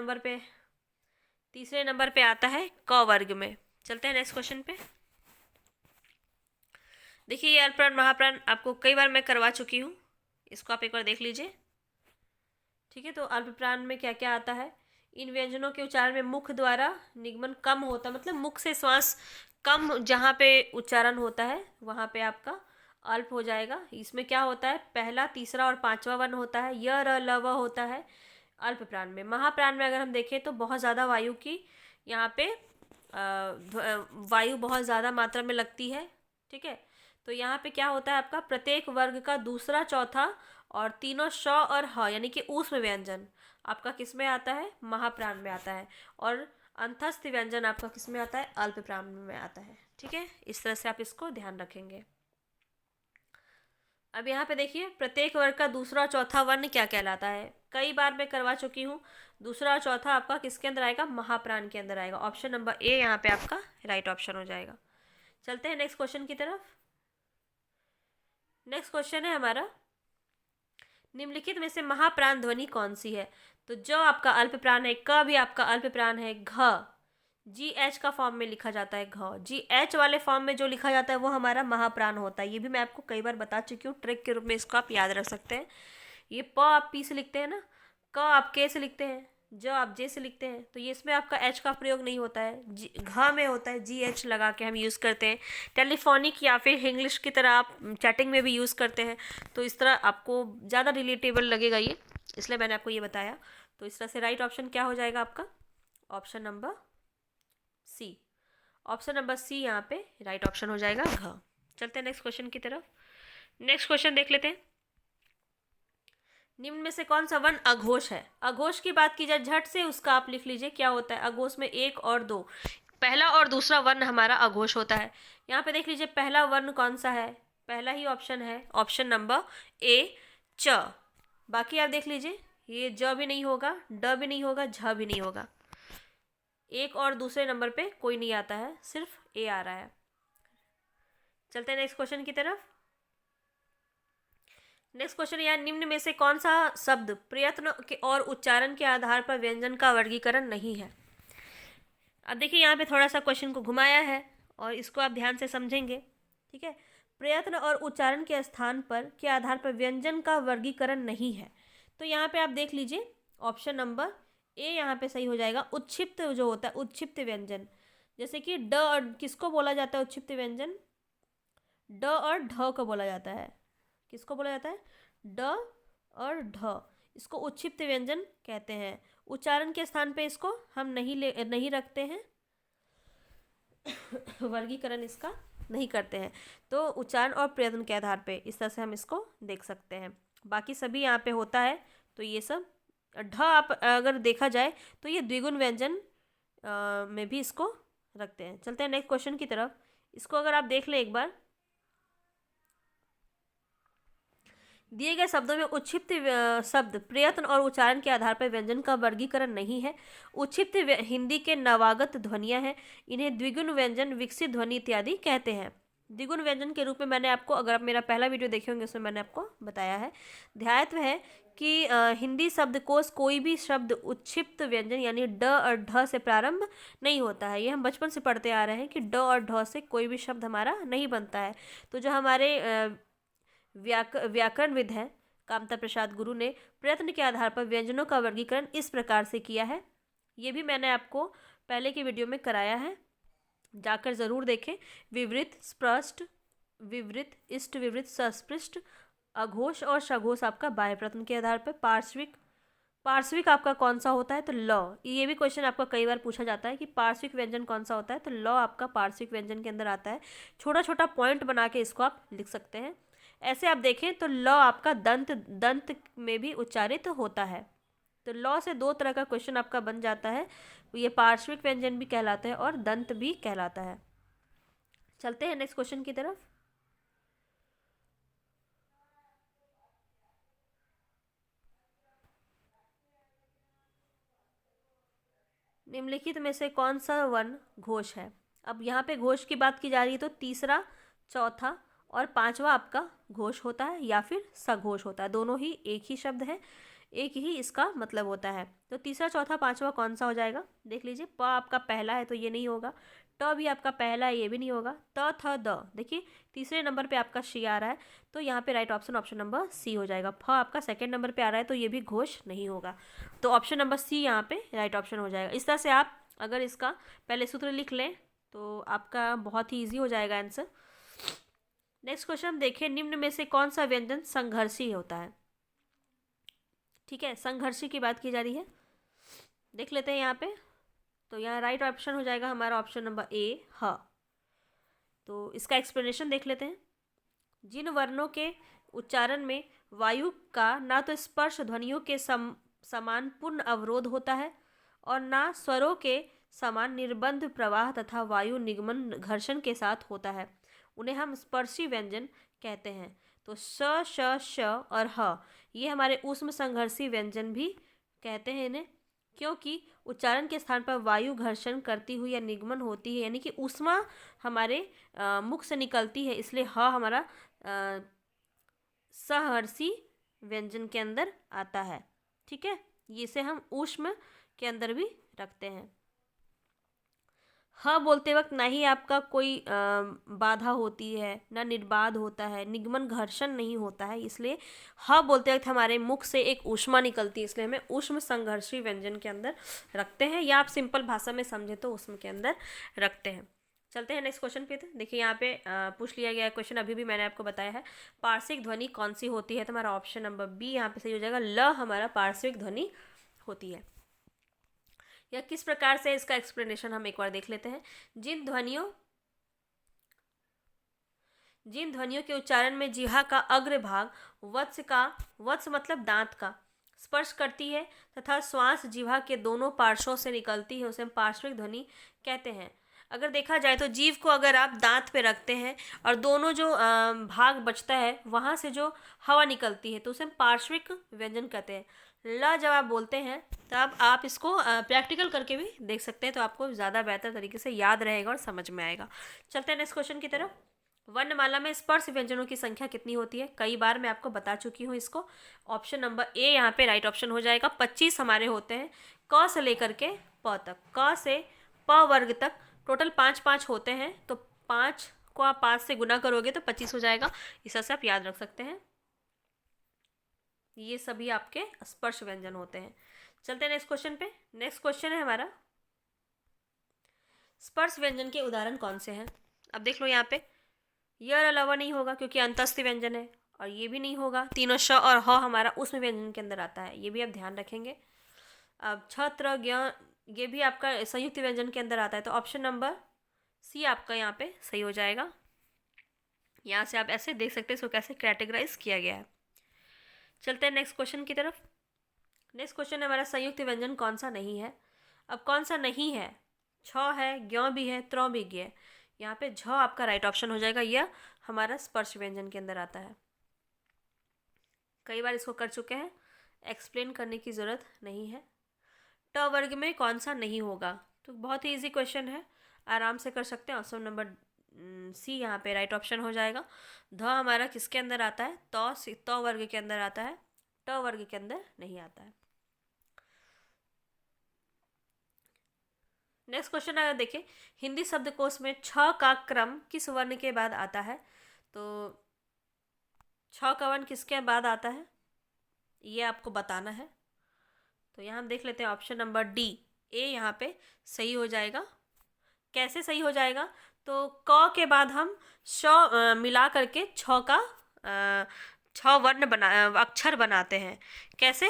नंबर पे आता है क वर्ग में। चलते हैं नेक्स्ट क्वेश्चन पे। देखिए ये अल्प प्राण महाप्राण आपको कई बार मैं करवा चुकी हूँ, इसको आप एक बार देख लीजिए, ठीक है। तो अल्प प्राण में क्या क्या आता है? इन व्यंजनों के उच्चारण में मुख द्वारा निगमन कम होता है, मतलब मुख से श्वास कम जहाँ पे उच्चारण होता है वहाँ पे आपका अल्प हो जाएगा। इसमें क्या होता है? पहला, तीसरा और पांचवा वर्ण होता है। य र ल व होता है अल्प प्राण में। महाप्राण में अगर हम देखें तो बहुत ज़्यादा वायु की यहाँ पे वायु बहुत ज़्यादा मात्रा में लगती है, ठीक है। तो यहाँ पे क्या होता है आपका? प्रत्येक वर्ग का दूसरा, चौथा और तीनों श और ह यानी कि ऊष्म व्यंजन आपका किस में आता है? महाप्राण में आता है। और अंतस्थ व्यंजन आपका किस में आता है? अल्प प्राण में आता है, ठीक है। इस तरह से आप इसको ध्यान रखेंगे। अब यहाँ पे देखिए प्रत्येक वर्ग का दूसरा और चौथा वर्ण क्या कहलाता है? कई बार मैं करवा चुकी हूँ। दूसरा और चौथा आपका किसके अंदर आएगा? महाप्राण के अंदर आएगा। ऑप्शन नंबर ए यहाँ पे आपका राइट ऑप्शन हो जाएगा। चलते हैं नेक्स्ट क्वेश्चन की तरफ। नेक्स्ट क्वेश्चन है हमारा, निम्नलिखित में से महाप्राण ध्वनि कौन सी है? तो जो आपका अल्प प्राण है, क भी आपका अल्प प्राण है। घ जी एच का फॉर्म में लिखा जाता है। घ जी एच वाले फॉर्म में जो लिखा जाता है वो हमारा महाप्राण होता है। ये भी मैं आपको कई बार बता चुकी हूँ, ट्रिक के रूप में इसको आप याद रख सकते हैं। ये प आप पी से लिखते हैं ना, क आप के से लिखते हैं, ज आप जे से लिखते हैं, तो ये इसमें आपका एच का प्रयोग नहीं होता है, घ में होता है। जी एच लगा के हम यूज़ करते हैं। टेलीफोनिक या फिर इंग्लिश की तरह आप चैटिंग में भी यूज़ करते हैं, तो इस तरह आपको ज़्यादा रिलेटेबल लगेगा ये, इसलिए मैंने आपको ये बताया। तो इस तरह से राइट ऑप्शन क्या हो जाएगा आपका? Option number C. Option number C यहाँ पे राइट ऑप्शन हो जाएगा, घ। चलते हैं नेक्स्ट क्वेश्चन की तरफ। नेक्स्ट क्वेश्चन देख लेते हैं। निम्न में से कौन सा वर्ण अघोष है? अघोष की बात की जाए झट से उसका आप लिख लीजिए क्या होता है। अघोष में 1 और 2, पहला और दूसरा वर्ण हमारा अघोष होता है। यहाँ पे देख लीजिए पहला वर्ण कौन सा है? पहला ही ऑप्शन है, ऑप्शन नंबर ए च। बाकी आप देख लीजिए ये ज भी नहीं होगा, ड भी नहीं होगा, झ भी नहीं होगा। एक और दूसरे नंबर पे कोई नहीं आता है, सिर्फ ए आ रहा है। चलते हैं नेक्स्ट क्वेश्चन की तरफ। नेक्स्ट क्वेश्चन यार, निम्न में से कौन सा शब्द प्रयत्न के और उच्चारण के आधार पर व्यंजन का वर्गीकरण नहीं है? अब देखिए यहाँ पे थोड़ा सा क्वेश्चन को घुमाया है और इसको आप ध्यान से समझेंगे, ठीक है। प्रयत्न और उच्चारण के स्थान पर के आधार पर व्यंजन का वर्गीकरण नहीं है, तो यहाँ पे आप देख लीजिए ऑप्शन नंबर ए यहाँ पे सही हो जाएगा। उत्क्षिप्त जो होता है, उत्क्षिप्त व्यंजन, जैसे कि ड और किसको बोला जाता है? उत्क्षिप्त व्यंजन ड और ढ को बोला जाता है। किसको बोला जाता है? ड और ढ, इसको उत्क्षिप्त व्यंजन कहते हैं। उच्चारण के स्थान पे इसको हम नहीं रखते हैं, वर्गीकरण इसका नहीं करते हैं। तो उच्चारण और प्रयत्न के आधार पे इस तरह से हम इसको देख सकते हैं। बाकी सभी यहाँ पे होता है, तो ये सब ढ आप अगर देखा जाए तो ये द्विगुण व्यंजन में भी इसको रखते हैं। चलते हैं नेक्स्ट क्वेश्चन की तरफ। इसको अगर आप देख लें एक बार, दिए गए शब्दों में उत्क्षिप्त शब्द प्रयत्न और उच्चारण के आधार पर व्यंजन का वर्गीकरण नहीं है। उत्क्षिप्त हिंदी के नवागत ध्वनियां हैं, इन्हें द्विगुण व्यंजन, विकसित ध्वनि इत्यादि कहते हैं। द्विगुण व्यंजन के रूप में मैंने आपको, अगर आप मेरा पहला वीडियो देखे होंगे उसमें मैंने आपको बताया है। ध्यायत्व है कि हिंदी शब्दकोश कोई भी शब्द उत्क्षिप्त व्यंजन यानी ड और ढ से प्रारंभ नहीं होता है। ये हम बचपन से पढ़ते आ रहे हैं कि ड और ढ से कोई भी शब्द हमारा नहीं बनता है। तो जो हमारे व्याकरणविद है कामता प्रसाद गुरु ने प्रयत्न के आधार पर व्यंजनों का वर्गीकरण इस प्रकार से किया है। ये भी मैंने आपको पहले की वीडियो में कराया है, जाकर ज़रूर देखें। विवृत, स्पृष्ट, विवृत, इष्ट, विवृत, सस्पृष्ट, अघोष और सघोष आपका बाह्य प्रयत्न के आधार पर, पार्श्विक, पार्श्विक आपका कौन सा होता है, तो ल। ये भी क्वेश्चन आपका कई बार पूछा जाता है कि पार्श्विक व्यंजन कौन सा होता है, तो ल आपका पार्श्विक व्यंजन के अंदर आता है। छोटा छोटा पॉइंट बना के इसको आप लिख सकते हैं। ऐसे आप देखें तो ल आपका दंत दंत में भी उच्चारित होता है। तो ल से दो तरह का क्वेश्चन आपका बन जाता है, ये पार्श्विक व्यंजन भी कहलाता है और दंत भी कहलाता है। चलते हैं नेक्स्ट क्वेश्चन की तरफ। निम्नलिखित में से कौन सा वर्ण घोष है। अब यहाँ पे घोष की बात की जा रही है, तो तीसरा, चौथा और पांचवा आपका घोष होता है या फिर सघोष होता है। दोनों ही एक ही शब्द है, एक ही इसका मतलब होता है। तो तीसरा, चौथा, पांचवा कौन सा हो जाएगा, देख लीजिए। प आपका पहला है तो ये नहीं होगा, ट भी आपका पहला है, ये भी नहीं होगा, त थ द, देखिए तीसरे नंबर पे आपका शी आ रहा है, तो यहाँ पे right option option number C हो जाएगा। फ आपका सेकंड नंबर पे आ रहा है तो ये भी घोष नहीं होगा, तो ऑप्शन नंबर सी यहाँ पे राइट ऑप्शन हो जाएगा। इस तरह से आप अगर इसका पहले सूत्र लिख लें तो आपका बहुत ही ईजी हो जाएगा आंसर। नेक्स्ट क्वेश्चन हम देखें, निम्न में से कौन सा व्यंजन संघर्षी होता है। ठीक है, संघर्षी की बात की जा रही है, देख लेते हैं यहाँ पे। तो यहाँ राइट ऑप्शन हो जाएगा हमारा ऑप्शन नंबर ए, ह। तो इसका एक्सप्लेनेशन देख लेते हैं। जिन वर्णों के उच्चारण में वायु का ना तो स्पर्श ध्वनियों के समान पूर्ण अवरोध होता है और ना स्वरों के समान निर्बंध प्रवाह तथा वायु निगमन घर्षण के साथ होता है, उन्हें हम स्पर्शी व्यंजन कहते हैं। तो श, श, श और ह ये हमारे ऊष्म संघर्षी व्यंजन भी कहते हैं इन्हें, क्योंकि उच्चारण के स्थान पर वायु घर्षण करती हुई या निगमन होती है, यानी कि ऊष्मा हमारे मुख से निकलती है, इसलिए ह हमारा सहर्षी व्यंजन के अंदर आता है। ठीक है, इसे हम ऊष्म के अंदर भी रखते हैं। ह बोलते वक्त ना ही आपका कोई बाधा होती है, ना निर्बाध होता है, निगमन घर्षण नहीं होता है, इसलिए ह बोलते वक्त हमारे मुख से एक ऊष्मा निकलती है, इसलिए हमें ऊष्म संघर्षी व्यंजन के अंदर रखते हैं, या आप सिंपल भाषा में समझे तो ऊष्म के अंदर रखते हैं। चलते हैं नेक्स्ट क्वेश्चन पे। देखिए यहाँ पे पूछ लिया गया है क्वेश्चन, अभी भी मैंने आपको बताया है, पार्श्विक ध्वनि कौन सी होती है, तो हमारा ऑप्शन नंबर बी यहाँ पे सही हो जाएगा, ल हमारा पार्श्विक ध्वनि होती है। या किस प्रकार से इसका एक्सप्लेनेशन हम एक बार देख लेते हैं। जिन ध्वनियों के उच्चारण में जिह्वा का अग्रभाग वत्स मतलब दांत का स्पर्श करती है तथा श्वास जिह्वा के दोनों पार्श्वों से निकलती है, उसे हम पार्श्विक ध्वनि कहते हैं। अगर देखा जाए तो जीभ को अगर आप दांत पे रखते हैं और दोनों जो भाग बचता है वहाँ से जो हवा निकलती है तो उसे हम पार्श्विक व्यंजन कहते हैं। ल जब आप बोलते हैं तब आप इसको प्रैक्टिकल करके भी देख सकते हैं, तो आपको ज़्यादा बेहतर तरीके से याद रहेगा और समझ में आएगा। चलते हैं नेक्स्ट क्वेश्चन की तरफ। वर्णमाला में स्पर्श व्यंजनों की संख्या कितनी होती है, कई बार मैं आपको बता चुकी हूँ इसको। ऑप्शन नंबर ए यहाँ पे राइट ऑप्शन हो जाएगा, 25 हमारे होते हैं, क से लेकर के प तक, क से प वर्ग तक टोटल 5 होते हैं, तो 5 को आप 5 से गुना करोगे तो 25 हो जाएगा। इस तरह से आप याद रख सकते हैं, ये सभी आपके स्पर्श व्यंजन होते हैं। चलते हैं नेक्स्ट क्वेश्चन पे। नेक्स्ट क्वेश्चन है हमारा, स्पर्श व्यंजन के उदाहरण कौन से हैं। अब देख लो यहाँ पे, य अलावा नहीं होगा क्योंकि अंतस्थ व्यंजन है, और ये भी नहीं होगा, तीनों श और ह हमारा उसमें व्यंजन के अंदर आता है, ये भी आप ध्यान रखेंगे। अब छत्र ज्ञ ये भी आपका संयुक्त व्यंजन के अंदर आता है, तो ऑप्शन नंबर सी आपका यहाँ पे सही हो जाएगा। यहाँ से आप ऐसे देख सकते हैं इसको कैसे कैटेगराइज किया गया है। चलते हैं नेक्स्ट क्वेश्चन की तरफ। नेक्स्ट क्वेश्चन है हमारा, संयुक्त व्यंजन कौन सा नहीं है। अब कौन सा नहीं है, छ है, ज्ञ भी है, त्र भी है। यहाँ पे झ आपका राइट ऑप्शन हो जाएगा, यह हमारा स्पर्श व्यंजन के अंदर आता है। कई बार इसको कर चुके हैं, एक्सप्लेन करने की ज़रूरत नहीं है। ट वर्ग में कौन सा नहीं होगा, तो बहुत ही इजी क्वेश्चन है, आराम से कर सकते हैं। ऑप्शन नंबर सी यहाँ पे राइट ऑप्शन हो जाएगा। ध हमारा किसके अंदर आता है, त वर्ग के अंदर आता है, ट वर्ग के अंदर नहीं आता है। नेक्स्ट क्वेश्चन अगर देखें, हिंदी शब्दकोश में छ का क्रम किस वर्ण के बाद आता है, तो छ का वर्ण किसके बाद आता है ये आपको बताना है। तो यहाँ हम देख लेते हैं, ऑप्शन नंबर डी ए यहाँ पे सही हो जाएगा। कैसे सही हो जाएगा, तो क के बाद हम श मिला करके छ का छ वर्ण अक्षर बनाते हैं। कैसे,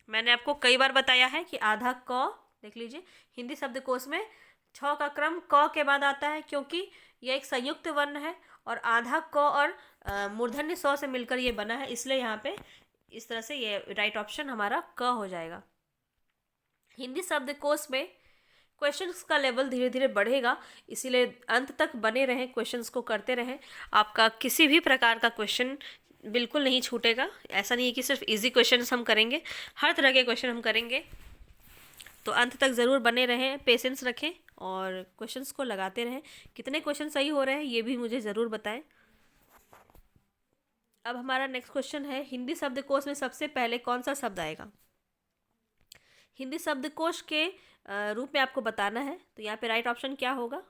मैंने आपको कई बार बताया है कि आधा क, देख लीजिए हिंदी शब्दकोश में छ का क्रम क के बाद आता है, क्योंकि यह एक संयुक्त वर्ण है और आधा क और मूर्धन्य स से मिलकर ये बना है, इसलिए यहाँ पे इस तरह से ये राइट ऑप्शन हमारा क हो जाएगा। हिंदी शब्दकोश में क्वेश्चंस का लेवल धीरे धीरे बढ़ेगा, इसीलिए अंत तक बने रहें, क्वेश्चंस को करते रहें। आपका किसी भी प्रकार का क्वेश्चन बिल्कुल नहीं छूटेगा। ऐसा नहीं है कि सिर्फ इजी क्वेश्चंस हम करेंगे, हर तरह के क्वेश्चन हम करेंगे। तो अंत तक ज़रूर बने रहें, पेशेंस रखें और क्वेश्चंस को लगाते रहें। कितने क्वेश्चन सही हो रहे हैं ये भी मुझे ज़रूर बताएं। अब हमारा नेक्स्ट क्वेश्चन है, हिंदी शब्दकोश में सबसे पहले कौन सा शब्द आएगा? हिंदी शब्दकोश के रूप में आपको बताना है, तो यहाँ पे राइट ऑप्शन क्या होगा?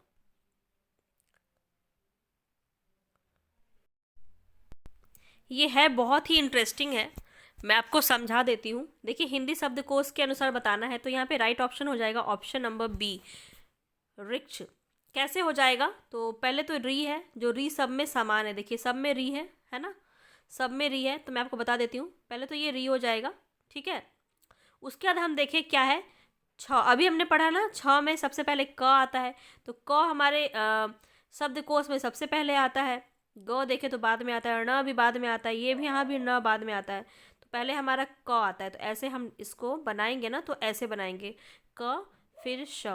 ये है बहुत ही इंटरेस्टिंग है, मैं आपको समझा देती हूँ। देखिए हिंदी शब्दकोश के अनुसार बताना है, तो यहाँ पे राइट ऑप्शन हो जाएगा ऑप्शन नंबर बी, वृक्ष। कैसे हो जाएगा? तो पहले तो री है, जो री सब में समान है, देखिए सब में री है ना, सब में री है, तो मैं आपको बता देती हूँ। पहले तो ये री हो जाएगा, ठीक है। उसके बाद हम देखें क्या है, छ, अभी हमने पढ़ा ना, छ में सबसे पहले क आता है, तो क हमारे शब्दकोश में सबसे पहले आता है। ग देखें तो बाद में आता है, न भी बाद में आता है, ये भी यहाँ भी न बाद में आता है, तो पहले हमारा क आता है। तो ऐसे हम इसको बनाएंगे ना, तो ऐसे बनाएंगे क फिर श,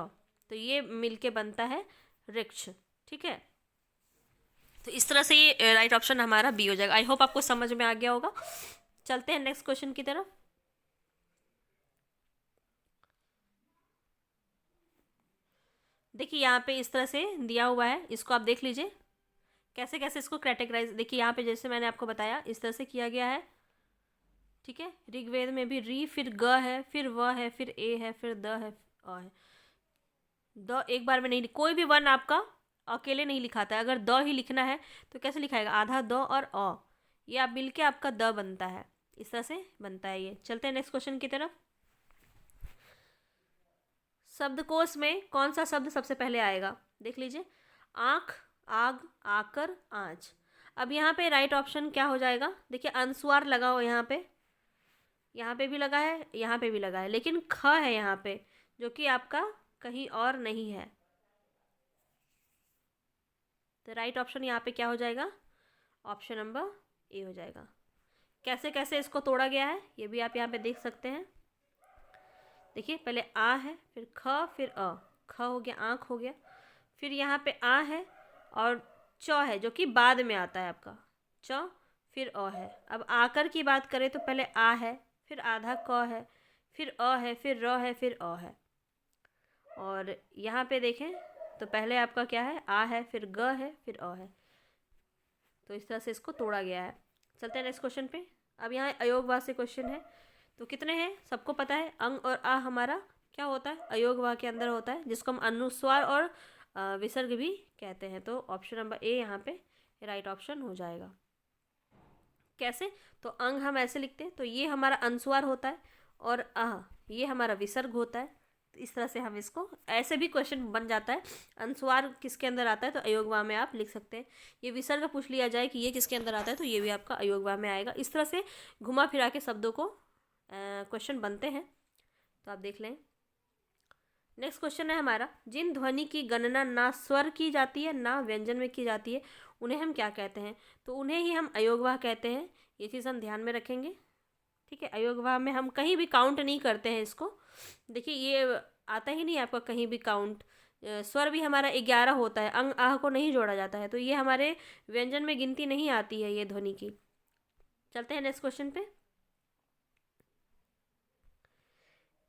तो ये मिलके बनता है वृक्ष, ठीक है। तो इस तरह से ये राइट ऑप्शन हमारा बी हो जाएगा। आई होप आपको समझ में आ गया होगा। चलते हैं नेक्स्ट क्वेश्चन की तरफ। देखिए यहाँ पे इस तरह से दिया हुआ है, इसको आप देख लीजिए कैसे कैसे इसको कैटेगराइज। देखिए यहाँ पे जैसे मैंने आपको बताया इस तरह से किया गया है, ठीक है। ऋग्वेद में भी री, फिर ग है, फिर व है, फिर ए है, फिर द है, अ है। द एक बार में नहीं, कोई भी वन आपका अकेले नहीं लिखाता है। अगर द ही लिखना है तो कैसे लिखाएगा? आधा द और अ, ये आप मिलके आपका द बनता है, इस तरह से बनता है ये। चलते हैं नेक्स्ट क्वेश्चन की तरफ। शब्दकोश में कौन सा शब्द सबसे पहले आएगा? देख लीजिए, आँख, आग, आकर, आँच। अब यहाँ पे राइट ऑप्शन क्या हो जाएगा? देखिए अनुस्वार लगा हो यहाँ पे भी लगा है, यहाँ पे भी लगा है, लेकिन ख है यहाँ पे, जो कि आपका कहीं और नहीं है। तो राइट ऑप्शन यहाँ पे क्या हो जाएगा? ऑप्शन नंबर ए हो जाएगा। कैसे कैसे इसको तोड़ा गया है ये भी आप यहाँ पे देख सकते हैं। देखिए पहले आ है, फिर ख, फिर अ, ख हो गया, आँख हो गया, फिर यहाँ पे आ है और च है जो कि बाद में आता है आपका, च, फिर अ है। अब आकर की बात करें तो पहले आ है, फिर आधा क है, फिर अ है, फिर र है, फिर अ है। और यहाँ पे देखें तो पहले आपका क्या है? आ है, फिर ग है, फिर अ है। तो इस तरह से इसको तोड़ा गया है। चलते हैं नेक्स्ट क्वेश्चन पे। अब यहाँ अयोगवाह से क्वेश्चन है, तो कितने हैं सबको पता है। अंग और आ हमारा क्या होता है? अयोगवाह के अंदर होता है, जिसको हम अनुस्वार और विसर्ग भी कहते हैं। तो ऑप्शन नंबर ए यहाँ पे राइट ऑप्शन हो जाएगा। कैसे? तो अंग हम ऐसे लिखते हैं, तो ये हमारा अनुस्वार होता है और आ ये हमारा विसर्ग होता है। तो इस तरह से हम इसको, ऐसे भी क्वेश्चन बन जाता है, अनुस्वार किसके अंदर आता है तो अयोगवाह में आप लिख सकते हैं। ये विसर्ग पूछ लिया जाए कि ये किसके अंदर आता है तो ये भी आपका अयोगवाह में आएगा। इस तरह से घुमा फिरा के शब्दों को क्वेश्चन बनते हैं, तो आप देख लें। नेक्स्ट क्वेश्चन है हमारा, जिन ध्वनि की गणना ना स्वर की जाती है ना व्यंजन में की जाती है उन्हें हम क्या कहते हैं? तो उन्हें ही हम अयोगवाह कहते हैं। ये चीज़ हम ध्यान में रखेंगे, ठीक है। अयोगवाह में हम कहीं भी काउंट नहीं करते हैं इसको। देखिए ये आता ही नहीं आपका कहीं भी काउंट। स्वर भी हमारा 11 होता है, अंग आह को नहीं जोड़ा जाता है, तो ये हमारे व्यंजन में गिनती नहीं आती है ये ध्वनि की। चलते हैं नेक्स्ट क्वेश्चन पे।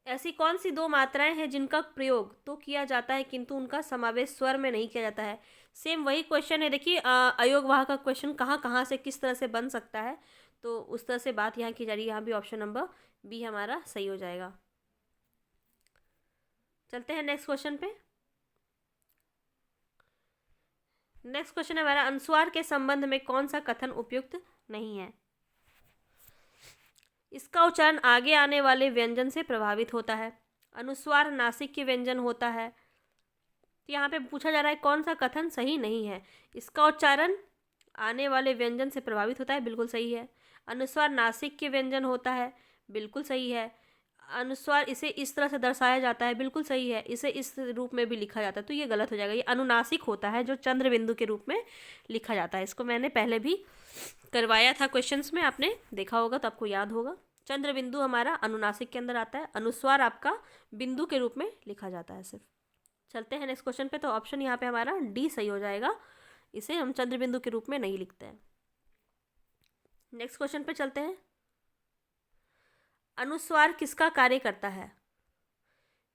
ऐसी कौन सी दो मात्राएं हैं जिनका प्रयोग तो किया जाता है किंतु उनका समावेश स्वर में नहीं किया जाता है? सेम वही क्वेश्चन है। देखिए अयोगवाह का क्वेश्चन कहाँ कहाँ से किस तरह से बन सकता है, तो उस तरह से बात यहाँ की जा रही है। यहाँ भी ऑप्शन नंबर बी हमारा सही हो जाएगा। चलते हैं नेक्स्ट क्वेश्चन पे। नेक्स्ट क्वेश्चन है हमारा, अनुस्वार के संबंध में कौन सा कथन उपयुक्त नहीं है? इसका उच्चारण आगे आने वाले व्यंजन से प्रभावित होता है। अनुस्वार नासिक के व्यंजन होता है। तो यहाँ पे पूछा जा रहा है कौन सा कथन सही नहीं है? इसका उच्चारण आने वाले व्यंजन से प्रभावित होता है, बिल्कुल सही है। अनुस्वार नासिक के व्यंजन होता है, बिल्कुल सही है। अनुस्वार इसे इस तरह से दर्शाया जाता है, बिल्कुल सही है, इसे इस रूप में भी लिखा जाता है, तो ये गलत हो जाएगा। ये अनुनासिक होता है जो चंद्र बिंदु के रूप में लिखा जाता है। इसको मैंने पहले भी करवाया था क्वेश्चंस में, आपने देखा होगा तो आपको याद होगा। चंद्र बिंदु हमारा अनुनासिक के अंदर आता है, अनुस्वार आपका बिंदु के रूप में लिखा जाता है सिर्फ। चलते हैं नेक्स्ट क्वेश्चन पे। तो ऑप्शन यहाँ पे हमारा डी सही हो जाएगा, इसे हम चंद्र बिंदु के रूप में नहीं लिखते हैं। नेक्स्ट क्वेश्चन पे चलते हैं। अनुस्वार किसका कार्य करता है?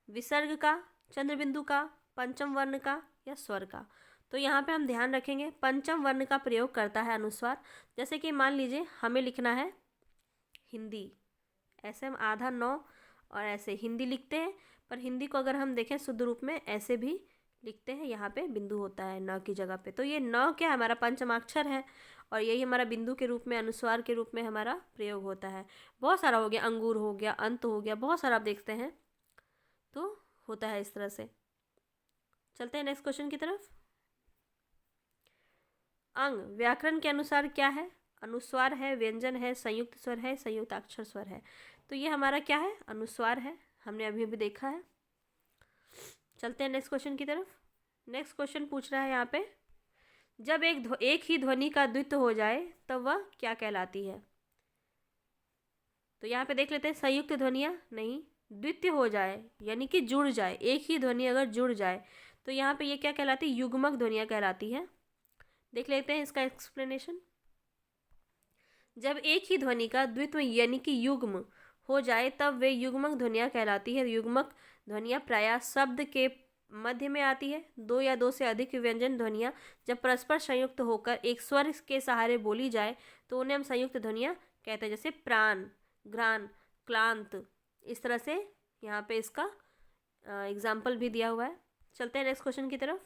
विसर्ग का, चंद्र बिंदु का, पंचम वर्ण का या स्वर का? तो यहाँ पे हम ध्यान रखेंगे पंचम वर्ण का प्रयोग करता है अनुस्वार। जैसे कि मान लीजिए हमें लिखना है हिंदी, ऐसे हम आधा नौ और ऐसे हिंदी लिखते हैं, पर हिंदी को अगर हम देखें शुद्ध रूप में ऐसे भी लिखते हैं, यहाँ पे बिंदु होता है न की जगह पे। तो ये न क्या हमारा पंचमाक्षर है और यही हमारा बिंदु के रूप में, अनुस्वार के रूप में हमारा प्रयोग होता है। बहुत सारा हो गया, अंगूर हो गया, अंत हो गया, बहुत सारा आप देखते हैं तो होता है इस तरह से। चलते हैं नेक्स्ट क्वेश्चन की तरफ। अंग व्याकरण के अनुसार क्या है? अनुस्वार है, व्यंजन है, संयुक्त स्वर है, संयुक्त अक्षर स्वर है। तो ये हमारा क्या है? अनुस्वार है, हमने अभी अभी देखा है। चलते हैं नेक्स्ट क्वेश्चन की तरफ। नेक्स्ट क्वेश्चन पूछ रहा है यहाँ पे, जब एक ही ध्वनि का द्वित्व हो जाए तब वह क्या कहलाती है? तो यहाँ पे देख लेते हैं, संयुक्त ध्वनियाँ नहीं, द्वित्व हो जाए यानी कि जुड़ जाए, एक ही ध्वनि अगर जुड़ जाए तो यहाँ पे ये क्या कहलाती है? युग्मक ध्वनियाँ कहलाती है। देख लेते हैं इसका एक्सप्लेनेशन। जब एक ही ध्वनि का द्वित्व यानी कि युग्म हो जाए तब वे युग्मक ध्वनियाँ कहलाती है। युग्मक ध्वनियाँ प्रायः शब्द के मध्य में आती है। दो या दो से अधिक व्यंजन ध्वनियाँ जब परस्पर संयुक्त होकर एक स्वर के सहारे बोली जाए तो उन्हें हम संयुक्त ध्वनियाँ कहते हैं, जैसे प्राण, घ्राण, क्लांत। इस तरह से यहाँ पे इसका एग्जाम्पल भी दिया हुआ है। चलते हैं नेक्स्ट क्वेश्चन की तरफ।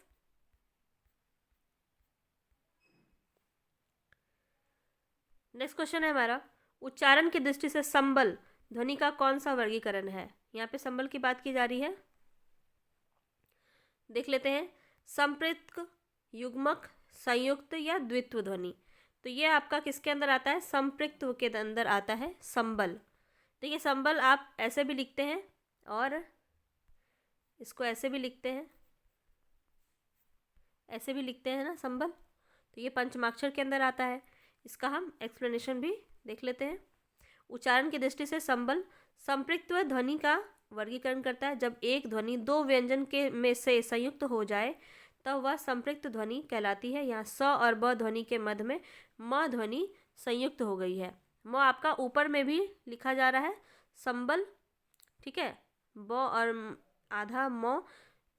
नेक्स्ट क्वेश्चन है हमारा, उच्चारण की दृष्टि से संबल ध्वनि का कौन सा वर्गीकरण है? यहाँ पे संबल की बात की जा रही है। देख लेते हैं, संपृक्तक, युग्मक, संयुक्त या द्वित्व ध्वनि। तो ये आपका किसके अंदर आता है? संपृक्तक के अंदर आता है संबल। देखिए संबल आप ऐसे भी लिखते हैं और इसको ऐसे भी लिखते हैं, ऐसे भी लिखते हैं ना संबल। तो ये पंचमाक्षर के अंदर आता है। इसका हम एक्सप्लेनेशन भी देख लेते हैं। उच्चारण की दृष्टि से संबल संपृक्त ध्वनि का वर्गीकरण करता है। जब एक ध्वनि दो व्यंजन के में से संयुक्त हो जाए तब वह संपृक्त ध्वनि कहलाती है। यहाँ स और ब ध्वनि के मध्य में म ध्वनि संयुक्त हो गई है। म आपका ऊपर में भी लिखा जा रहा है संबल, ठीक है। ब और आधा म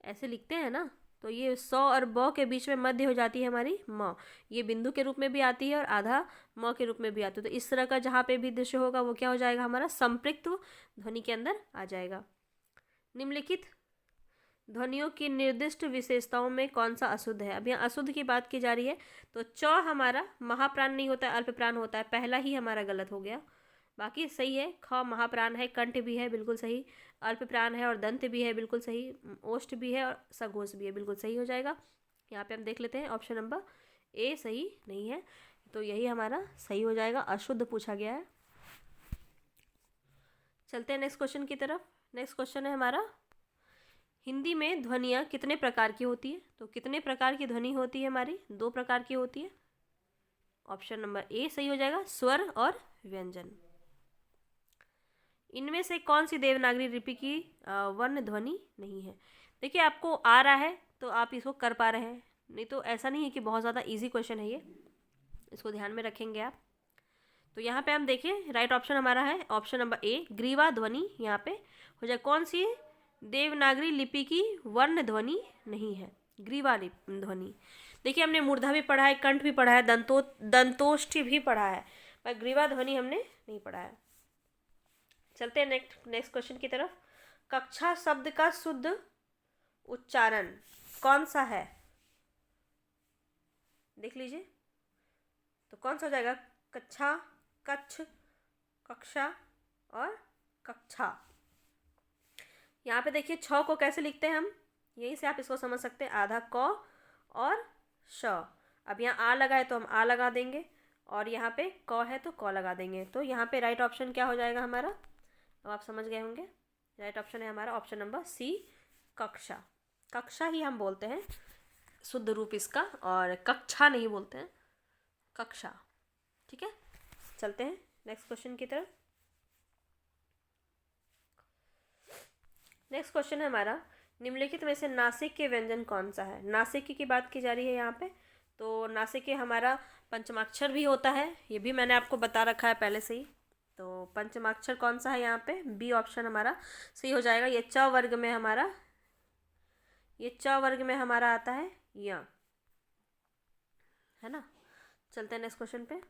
ऐसे लिखते हैं ना, तो ये स और ब के बीच में मध्य हो जाती है हमारी म। ये बिंदु के रूप में भी आती है और आधा म के रूप में भी आती है। तो इस तरह का जहाँ पे भी दृश्य होगा वो क्या हो जाएगा? हमारा संपृक्त ध्वनि के अंदर आ जाएगा। निम्नलिखित ध्वनियों की निर्दिष्ट विशेषताओं में कौन सा अशुद्ध है? अब यहाँ अशुद्ध की बात की जा रही है। तो च हमारा महाप्राण नहीं होता है, अल्प प्राण होता है। पहला ही हमारा गलत हो गया, बाकी सही है। ख महाप्राण है, कंठ भी है, बिल्कुल सही। अल्प प्राण है और दंत भी है, बिल्कुल सही। ओष्ठ भी है और सघोष भी है, बिल्कुल सही हो जाएगा। यहाँ पे हम देख लेते हैं ऑप्शन नंबर ए सही नहीं है, तो यही हमारा सही हो जाएगा, अशुद्ध पूछा गया है। चलते हैं नेक्स्ट क्वेश्चन की तरफ। नेक्स्ट क्वेश्चन है हमारा, हिंदी में ध्वनियाँ कितने प्रकार की होती है? तो कितने प्रकार की ध्वनि होती है हमारी? दो प्रकार की होती है। ऑप्शन नंबर ए सही हो जाएगा, स्वर और व्यंजन। इनमें से कौन सी देवनागरी लिपि की वर्ण ध्वनि नहीं है? देखिए आपको आ रहा है तो आप इसको कर पा रहे हैं, नहीं तो ऐसा नहीं है कि बहुत ज़्यादा इजी क्वेश्चन है ये, इसको ध्यान में रखेंगे आप। तो यहाँ पे हम देखिए राइट ऑप्शन हमारा है ऑप्शन नंबर ए, ग्रीवा ध्वनि यहाँ पे हो जाए। कौन सी देवनागरी लिपि की वर्ण ध्वनि नहीं है? ग्रीवा ध्वनि। देखिए हमने मूर्धा भी पढ़ा है, कंठ भी पढ़ा है, दंतोष्ठी भी पढ़ा है, पर ग्रीवा ध्वनि हमने नहीं पढ़ा है। चलते हैं नेक्स्ट क्वेश्चन की तरफ। कक्षा शब्द का शुद्ध उच्चारण कौन सा है? देख लीजिए, तो कौन सा हो जाएगा? कक्षा, कच्छ, कक्षा और कक्षा। यहाँ पे देखिए छ को कैसे लिखते हैं हम, यहीं से आप इसको समझ सकते हैं, आधा क और श। अब यहाँ आ लगा है तो हम आ लगा देंगे और यहाँ पे क है तो क लगा देंगे। तो यहाँ पे राइट ऑप्शन क्या हो जाएगा हमारा? अब आप समझ गए होंगे। राइट ऑप्शन है हमारा ऑप्शन नंबर सी, कक्षा। कक्षा ही हम बोलते हैं शुद्ध रूप इसका, और कक्षा नहीं बोलते हैं, कक्षा। ठीक है, चलते हैं नेक्स्ट क्वेश्चन की तरफ। नेक्स्ट क्वेश्चन है हमारा, निम्नलिखित में से नासिक व्यंजन कौन सा है। नासिक की बात की जा रही है यहाँ पे। तो नासिक हमारा पंचमाक्षर भी होता है, ये भी मैंने आपको बता रखा है पहले से ही। तो पंचमाक्षर कौन सा है यहाँ पे, बी ऑप्शन हमारा सही हो जाएगा। ये च वर्ग में हमारा, ये च वर्ग में हमारा आता है य, है ना। चलते हैं नेक्स्ट क्वेश्चन पे।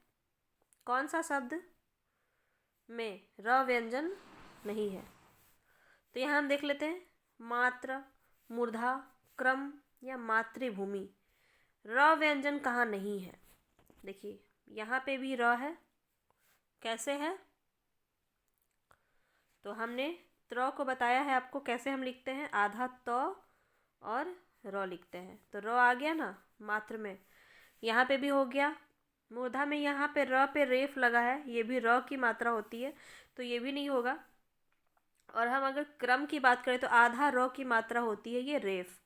कौन सा शब्द में र व्यंजन नहीं है। तो यहाँ हम देख लेते हैं, मात्रा, मूर्धा, क्रम या मातृभूमि। र व्यंजन कहाँ नहीं है। देखिए यहाँ पे भी र है, कैसे है, तो हमने त्र को बताया है आपको कैसे हम लिखते हैं, आधा त और र लिखते हैं। तो र आ गया ना मात्र में, यहाँ पे भी हो गया। मूर्धा में यहाँ पे र पे रेफ लगा है, ये भी र की मात्रा होती है, तो ये भी नहीं होगा। और हम अगर क्रम की बात करें तो आधा र की मात्रा होती है, ये रेफ,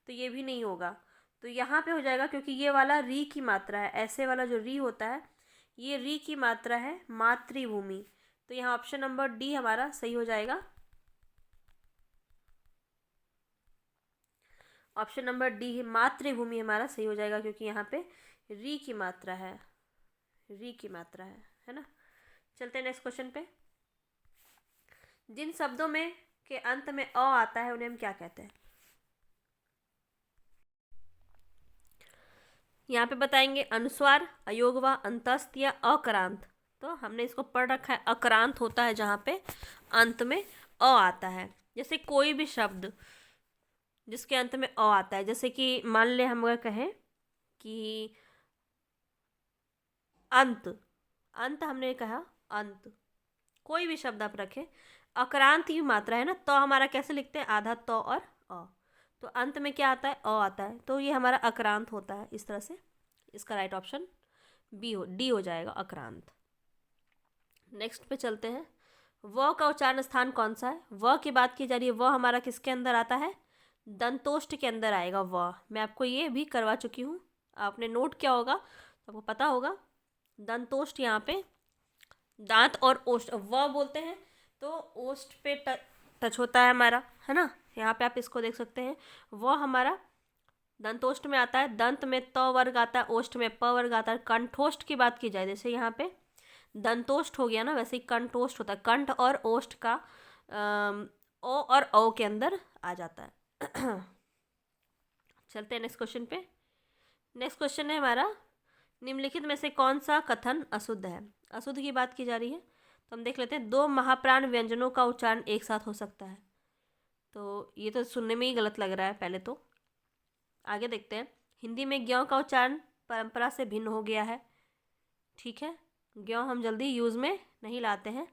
तो ये भी नहीं होगा। तो यहाँ पे हो जाएगा, क्योंकि ये वाला री की मात्रा है, ऐसे वाला जो री होता है ये री की मात्रा है, मातृभूमि। तो यहाँ ऑप्शन नंबर डी हमारा सही हो जाएगा। ऑप्शन नंबर डी मातृभूमि हमारा सही हो जाएगा, क्योंकि यहाँ पे री की मात्रा है, री की मात्रा है ना। चलते हैं नेक्स्ट क्वेश्चन पे। जिन शब्दों में के अंत में अ आता है उन्हें हम क्या कहते हैं। यहाँ पे बताएंगे अनुस्वार, अयोगवा, अंतस्थ या अक्रांत। तो हमने इसको पढ़ रखा है, अक्रांत होता है जहाँ पे अंत में अ आता है। जैसे कोई भी शब्द जिसके अंत में अ आता है, जैसे कि मान ले हम अगर कहें कि अंत, अंत हमने कहा अंत, कोई भी शब्द आप रखें, अक्रांत ही मात्रा है ना, तो हमारा कैसे लिखते हैं, आधा तो और अ। तो अंत में क्या आता है, अ आता है, तो ये हमारा अक्रांत होता है इस तरह से। इसका राइट ऑप्शन डी हो जाएगा, अक्रांत। नेक्स्ट पे चलते हैं। व का उच्चारण स्थान कौन सा है। व की बात की जा रही है, व हमारा किसके अंदर आता है, दंतोष्ठ के अंदर आएगा व। मैं आपको ये भी करवा चुकी हूँ, आपने नोट किया होगा तो आपको पता होगा। दंतोष्ठ यहाँ पे दांत और ओष्ठ व बोलते हैं, तो ओष्ठ पे टच होता है हमारा, है ना। यहाँ पे आप इसको देख सकते हैं, व हमारा दंतोष्ठ में आता है, दंत में त वर्ग आता है, ओष्ठ में प वर्ग आता है। कंठोष्ठ की बात की जाए, जैसे यहाँ पे दंतोष्ठ हो गया ना, वैसे ही कंठोष्ठ होता है, कंठ और ओष्ठ का ओ और औ के अंदर आ जाता है। चलते हैं नेक्स्ट क्वेश्चन पे। नेक्स्ट क्वेश्चन है हमारा, निम्नलिखित में से कौन सा कथन अशुद्ध है। अशुद्ध की बात की जा रही है, तो हम देख लेते हैं, दो महाप्राण व्यंजनों का उच्चारण एक साथ हो सकता है। तो ये तो सुनने में ही गलत लग रहा है। पहले तो आगे देखते हैं। हिंदी में ज्ञ का उच्चारण परंपरा से भिन्न हो गया है, ठीक है, ज्ञ हम जल्दी यूज़ में नहीं लाते हैं।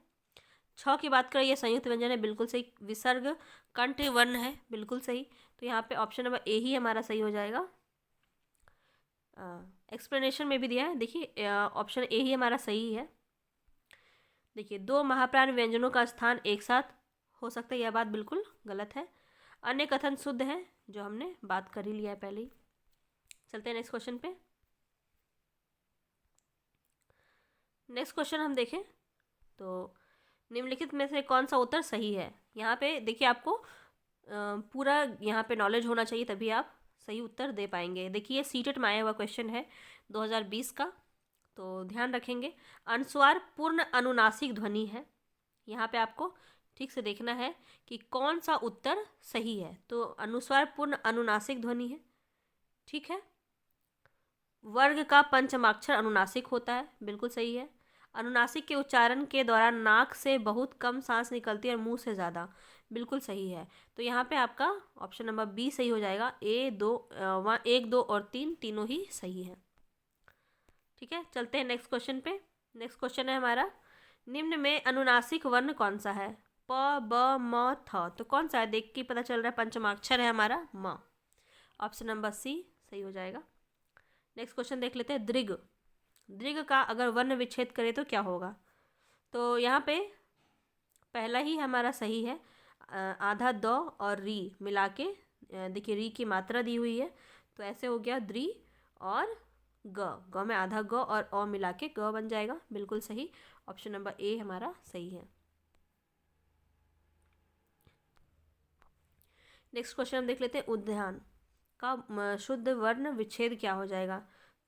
छ की बात करें, ये संयुक्त व्यंजन है, बिल्कुल सही। विसर्ग कंठ वर्ण है, बिल्कुल सही। तो यहाँ पे ऑप्शन नंबर ए ही हमारा सही हो जाएगा। एक्सप्लेनेशन में भी दिया है, देखिए ऑप्शन ए ही हमारा सही है। देखिए दो महाप्राण व्यंजनों का स्थान एक साथ हो सकता है, यह बात बिल्कुल गलत है। अन्य कथन शुद्ध है, जो हमने बात कर ही लिया है पहले ही। चलते हैं नेक्स्ट क्वेश्चन पे। नेक्स्ट क्वेश्चन हम देखें तो निम्नलिखित में से कौन सा उत्तर सही है। यहाँ पे देखिए आपको पूरा यहाँ पे नॉलेज होना चाहिए, तभी आप सही उत्तर दे पाएंगे। देखिए सीटेट में आया हुआ क्वेश्चन है 2020 का, तो ध्यान रखेंगे। अनुस्वार पूर्ण अनुनासिक ध्वनि है, यहाँ पे आपको ठीक से देखना है कि कौन सा उत्तर सही है। तो अनुस्वार पूर्ण अनुनासिक ध्वनि है, ठीक है। वर्ग का पंचमाक्षर अनुनासिक होता है, बिल्कुल सही है। अनुनासिक के उच्चारण के दौरान नाक से बहुत कम सांस निकलती है और मुंह से ज़्यादा, बिल्कुल सही है। तो यहाँ पे आपका ऑप्शन नंबर बी सही हो जाएगा। एक, दो और तीन, तीनों ही सही है, ठीक है। चलते हैं नेक्स्ट क्वेश्चन पे। नेक्स्ट क्वेश्चन है हमारा, निम्न में अनुनासिक वर्ण कौन सा है। प, ब, म, थ। तो कौन सा है, देख के पता चल रहा है पंचमाक्षर है हमारा म। ऑप्शन नंबर सी सही हो जाएगा। नेक्स्ट क्वेश्चन देख लेते हैं, दृग। दृग का अगर वर्ण विच्छेद करें तो क्या होगा। तो यहाँ पे पहला ही हमारा सही है। आधा द और री मिला के, देखिए री की मात्रा दी हुई है, तो ऐसे हो गया द्री और ग में आधा ग और अ मिला के ग बन जाएगा, बिल्कुल सही। ऑप्शन नंबर ए हमारा सही है। नेक्स्ट क्वेश्चन हम देख लेते हैं, उद्यान का शुद्ध वर्ण विच्छेद क्या हो जाएगा।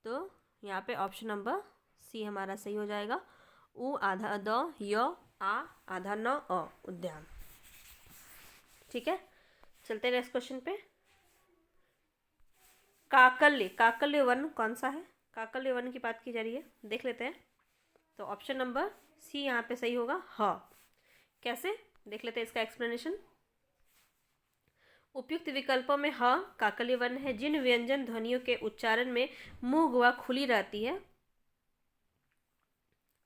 तो यहाँ पे ऑप्शन नंबर सी हमारा सही हो जाएगा। उ आधा द य आ आधा न अ, उद्यान। ठीक है, चलते हैं नेक्स्ट क्वेश्चन पे। काकल्य, काकल्य वर्ण कौन सा है? काकल्य वर्ण की बात की जा रही है, देख लेते हैं। तो ऑप्शन नंबर सी यहाँ पे सही होगा, ह। कैसे, देख लेते हैं इसका एक्सप्लेनेशन। उपयुक्त विकल्पों में ह काकल्य वर्ण है। जिन व्यंजन ध्वनियों के उच्चारण में मुंह गुहा खुली रहती है,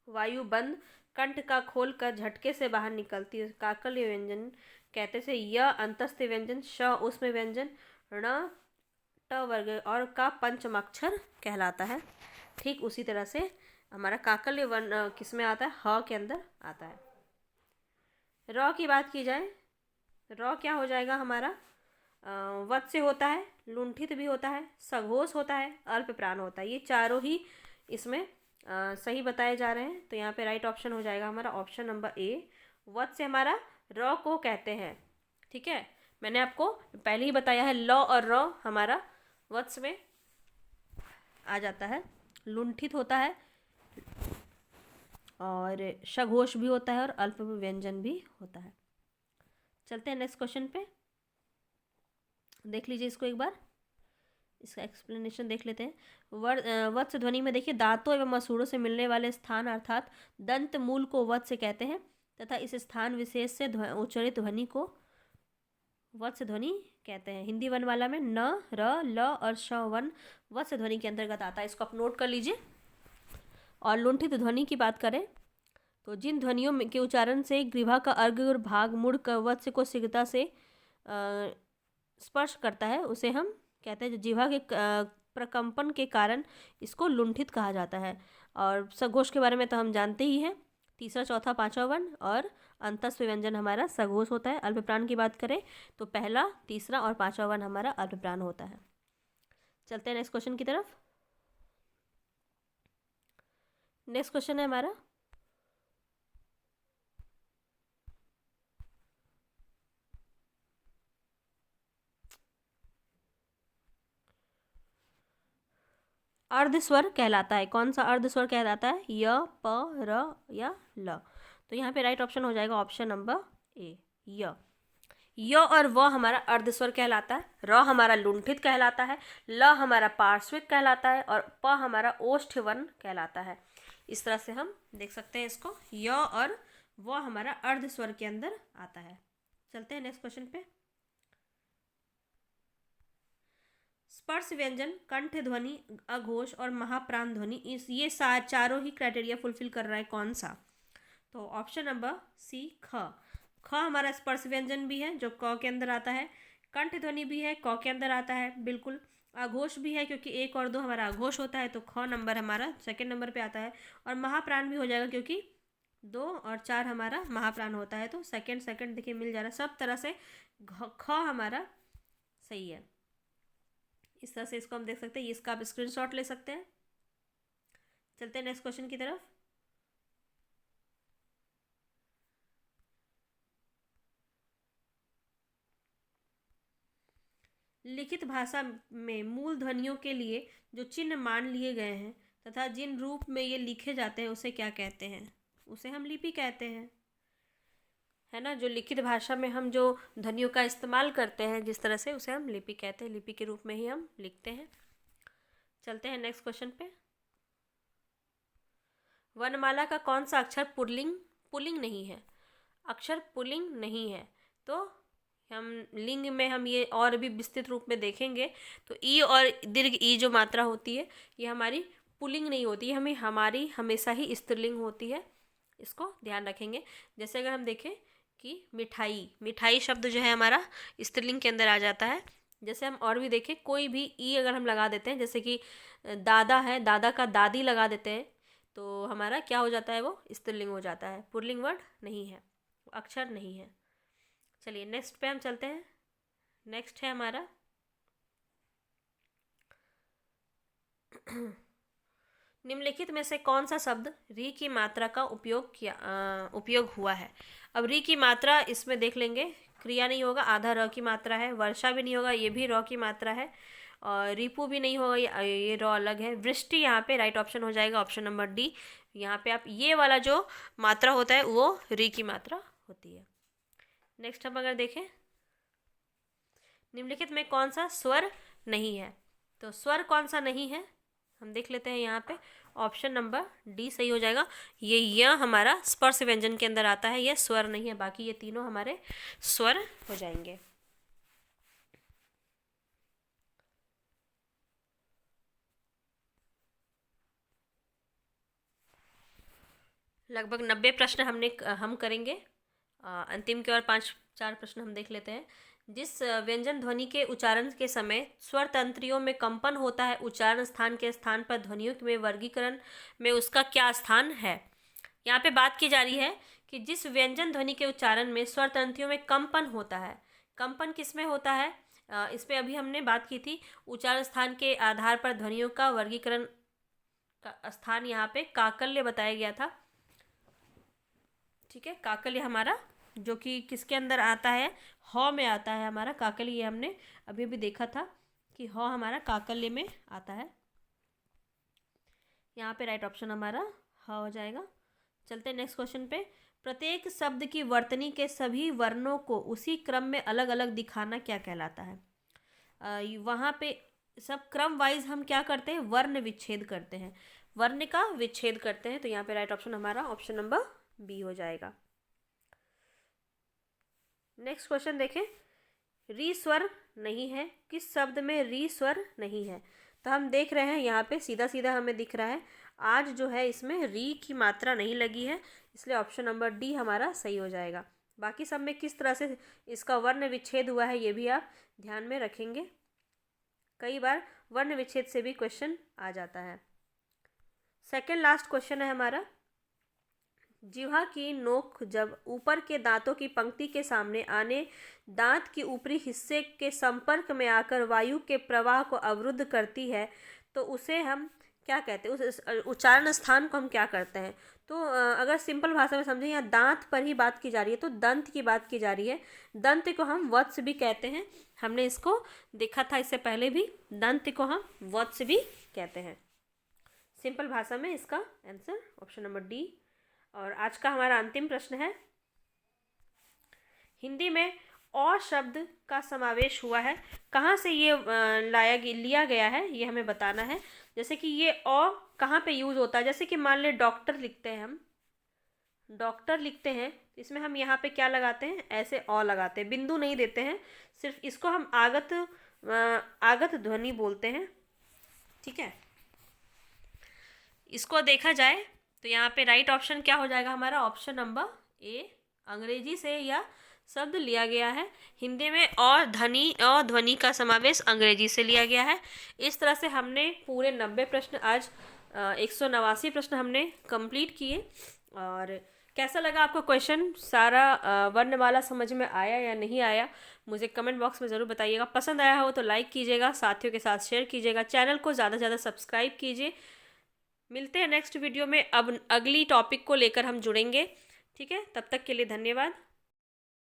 वायु बंद, कंठ का खोल कर झटके से बाहर निकलती है, काकल्य व्यंजन कहते से। य अंतस्थ व्यंजन, श उसमें व्यंजन, ण ट वर्ग और का पंचमाक्षर कहलाता है। ठीक उसी तरह से हमारा काकल्य वर्ण किस में आता है? ह के अंदर आता है। र की बात की जाए, र क्या हो जाएगा हमारा? वत् से होता है, लुंठित भी होता है, सघोष होता है, अल्प प्राण होता है। ये चारों ही इसमें सही बताए जा रहे हैं। तो यहाँ पे राइट ऑप्शन हो जाएगा हमारा ऑप्शन नंबर ए। वत् से हमारा र को कहते हैं। ठीक है, मैंने आपको पहले ही बताया है, ल और र हमारा वत्स में आ जाता है। लुंठित होता है और सघोष भी होता है और अल्प व्यंजन भी होता है। चलते हैं नेक्स्ट क्वेश्चन पे, देख लीजिए इसको एक बार, इसका एक्सप्लेनेशन देख लेते हैं। वत्स ध्वनि में देखिए, दांतों एवं मसूड़ों से मिलने वाले स्थान अर्थात दंत मूल को वत्स कहते हैं तथा इस स्थान विशेष से उच्चारित ध्वनि को वत्स ध्वनि कहते हैं। हिंदी वर्णमाला में न, र, ल और श वर्ण वत्स ध्वनि के अंतर्गत आता है। इसको आप नोट कर लीजिए। और लुंठित ध्वनि की बात करें तो जिन ध्वनियों के उच्चारण से ग्रीवा का अर्घ भाग मुड़ कर वत्स को शीघ्रता से स्पर्श करता है, उसे हम कहते हैं, जो जिह्वा के प्रकंपन के कारण इसको लुंठित कहा जाता है। और सघोष के बारे में तो हम जानते ही हैं, तीसरा चौथा पांचवा वर्ण और अंतस्थ व्यंजन हमारा सघोष होता है। अल्प प्राण की बात करें तो पहला, तीसरा और पांचवा वर्ण हमारा अल्प प्राण होता है। चलते हैं नेक्स्ट क्वेश्चन की तरफ। नेक्स्ट क्वेश्चन है हमारा, अर्धस्वर कहलाता है। कौन सा अर्धस्वर कहलाता है? य, प, र या ल। तो यहाँ पे राइट ऑप्शन हो जाएगा ऑप्शन नंबर ए, य। य और व हमारा अर्धस्वर कहलाता है, र हमारा लुंठित कहलाता है, ल हमारा पार्श्विक कहलाता है और प हमारा ओष्ठ वर्ण कहलाता है। इस तरह से हम देख सकते हैं इसको, य और व हमारा अर्धस्वर के अंदर आता है। चलते हैं नेक्स्ट क्वेश्चन पे। स्पर्श व्यंजन, कंठ ध्वनि, अघोष और महाप्राण ध्वनि, ये चारों ही क्राइटेरिया फुलफिल कर रहा है। कौन सा? तो ऑप्शन नंबर सी, ख। ख हमारा स्पर्श व्यंजन भी है जो क के अंदर आता है, कंठ ध्वनि भी है, क के अंदर आता है बिल्कुल, अघोष भी है क्योंकि 1 और 2 हमारा अघोष होता है, तो ख नंबर हमारा सेकंड नंबर पे आता है। और महाप्राण भी हो जाएगा क्योंकि 2 और 4 हमारा महाप्राण होता है, तो सेकंड सेकंड देखिए मिल जा रहा है। सब तरह से ख हमारा सही है। इस तरह से इसको हम देख सकते हैं, इसका आप स्क्रीनशॉट ले सकते हैं। चलते हैं नेक्स्ट क्वेश्चन की तरफ। लिखित भाषा में मूल ध्वनियों के लिए जो चिन्ह मान लिए गए हैं तथा जिन रूप में ये लिखे जाते हैं उसे क्या कहते हैं? उसे हम लिपि कहते हैं, है ना। जो लिखित भाषा में हम जो ध्वनियों का इस्तेमाल करते हैं जिस तरह से, उसे हम लिपि कहते हैं, लिपि के रूप में ही हम लिखते हैं। चलते हैं नेक्स्ट क्वेश्चन पे। वर्णमाला का कौन सा अक्षर पुल्लिंग नहीं है? अक्षर पुल्लिंग नहीं है तो हम लिंग में हम ये और भी विस्तृत रूप में देखेंगे तो ई और दीर्घ ई जो मात्रा होती है ये हमारी पुल्लिंग नहीं होती है, हमारी हमेशा ही स्त्रीलिंग होती है। इसको ध्यान रखेंगे। जैसे अगर हम देखें कि मिठाई शब्द जो है हमारा स्त्रीलिंग के अंदर आ जाता है। जैसे हम और भी देखें, कोई भी ई अगर हम लगा देते हैं, जैसे कि दादा है, दादा का दादी लगा देते हैं, तो हमारा क्या हो जाता है? वो स्त्रीलिंग हो जाता है, पुल्लिंग वर्ड नहीं है। अक्षर नहीं है। चलिए नेक्स्ट पे हम चलते हैं। नेक्स्ट है हमारा निम्नलिखित में से कौन सा शब्द री की मात्रा का उपयोग हुआ है। अब री की मात्रा इसमें देख लेंगे, क्रिया नहीं होगा, आधा र की मात्रा है। वर्षा भी नहीं होगा, ये भी र की मात्रा है। और रिपु भी नहीं होगा, ये र अलग है। वृष्टि यहाँ पे राइट ऑप्शन हो जाएगा, ऑप्शन नंबर डी। यहाँ पे आप ये वाला जो मात्रा होता है वो री की मात्रा होती है। नेक्स्ट हम अगर देखें, निम्नलिखित में कौन सा स्वर नहीं है। तो स्वर कौन सा नहीं है हम देख लेते हैं। यहाँ पे ऑप्शन नंबर डी सही हो जाएगा। ये य हमारा स्पर्श व्यंजन के अंदर आता है, यह स्वर नहीं है। बाकी ये तीनों हमारे स्वर हो जाएंगे। लगभग 90 प्रश्न हम करेंगे। अंतिम के और 5-4 प्रश्न हम देख लेते हैं। जिस व्यंजन ध्वनि के उच्चारण के समय स्वर तंत्रियों में कंपन होता है, उच्चारण स्थान के स्थान पर ध्वनियों में वर्गीकरण में उसका क्या स्थान है। यहाँ पे बात की जा रही है कि जिस व्यंजन ध्वनि के उच्चारण में स्वर तंत्रियों में कंपन होता है, कंपन किस में होता है, इस पर अभी हमने बात की थी। उच्चारण स्थान के आधार पर ध्वनियों का वर्गीकरण का स्थान यहाँ पे काकल्य बताया गया था। ठीक है, काकल्य हमारा जो कि किसके अंदर आता है, ह में आता है हमारा काकल्य। ये हमने अभी अभी देखा था कि ह हमारा काकल्य में आता है। यहाँ पे राइट ऑप्शन हमारा ह हो जाएगा। चलते हैं नेक्स्ट क्वेश्चन पे। प्रत्येक शब्द की वर्तनी के सभी वर्णों को उसी क्रम में अलग अलग दिखाना क्या कहलाता है। वहाँ पे सब क्रम वाइज हम क्या करते हैं, वर्ण विच्छेद करते हैं, वर्ण का विच्छेद करते हैं। तो यहाँ पे राइट ऑप्शन हमारा ऑप्शन नंबर बी हो जाएगा। नेक्स्ट क्वेश्चन देखें, री स्वर नहीं है, किस शब्द में री स्वर नहीं है। तो हम देख रहे हैं यहाँ पे सीधा सीधा हमें दिख रहा है, आज जो है इसमें री की मात्रा नहीं लगी है, इसलिए ऑप्शन नंबर डी हमारा सही हो जाएगा। बाकी सब में किस तरह से इसका वर्ण विच्छेद हुआ है ये भी आप ध्यान में रखेंगे। कई बार वर्ण विच्छेद से भी क्वेश्चन आ जाता है। सेकेंड लास्ट क्वेश्चन है हमारा, जिह्वा की नोक जब ऊपर के दांतों की पंक्ति के सामने आने दांत के ऊपरी हिस्से के संपर्क में आकर वायु के प्रवाह को अवरुद्ध करती है, तो उसे हम क्या कहते हैं, उस उच्चारण स्थान को हम क्या करते हैं। तो अगर सिंपल भाषा में समझें, यहाँ दांत पर ही बात की जा रही है, तो दंत की बात की जा रही है। दंत को हम वत्स भी कहते हैं, हमने इसको देखा था इससे पहले भी। दंत को हम वत्स भी कहते हैं। सिंपल भाषा में इसका आंसर ऑप्शन नंबर डी। और आज का हमारा अंतिम प्रश्न है, हिंदी में अ शब्द का समावेश हुआ है, कहाँ से ये लिया गया है, ये हमें बताना है। जैसे कि ये अ कहाँ पे यूज़ होता है, जैसे कि मान ले डॉक्टर लिखते हैं, हम डॉक्टर लिखते हैं, इसमें हम यहाँ पे क्या लगाते हैं, ऐसे अ लगाते हैं, बिंदु नहीं देते हैं, सिर्फ इसको हम आगत ध्वनि बोलते हैं। ठीक है, इसको देखा जाए तो यहाँ पे राइट ऑप्शन क्या हो जाएगा हमारा, ऑप्शन नंबर ए। अंग्रेजी से यह शब्द लिया गया है, हिंदी में अ ध्वनि का समावेश अंग्रेजी से लिया गया है। इस तरह से हमने पूरे 90 प्रश्न आज 189 प्रश्न हमने कंप्लीट किए। और कैसा लगा आपको क्वेश्चन, सारा वर्णमाला समझ में आया या नहीं आया, मुझे कमेंट बॉक्स में ज़रूर बताइएगा। पसंद आया हो तो लाइक कीजिएगा, साथियों के साथ शेयर कीजिएगा, चैनल को ज़्यादा से ज़्यादा सब्सक्राइब कीजिए। मिलते हैं नेक्स्ट वीडियो में, अब अगली टॉपिक को लेकर हम जुड़ेंगे। ठीक है, तब तक के लिए धन्यवाद।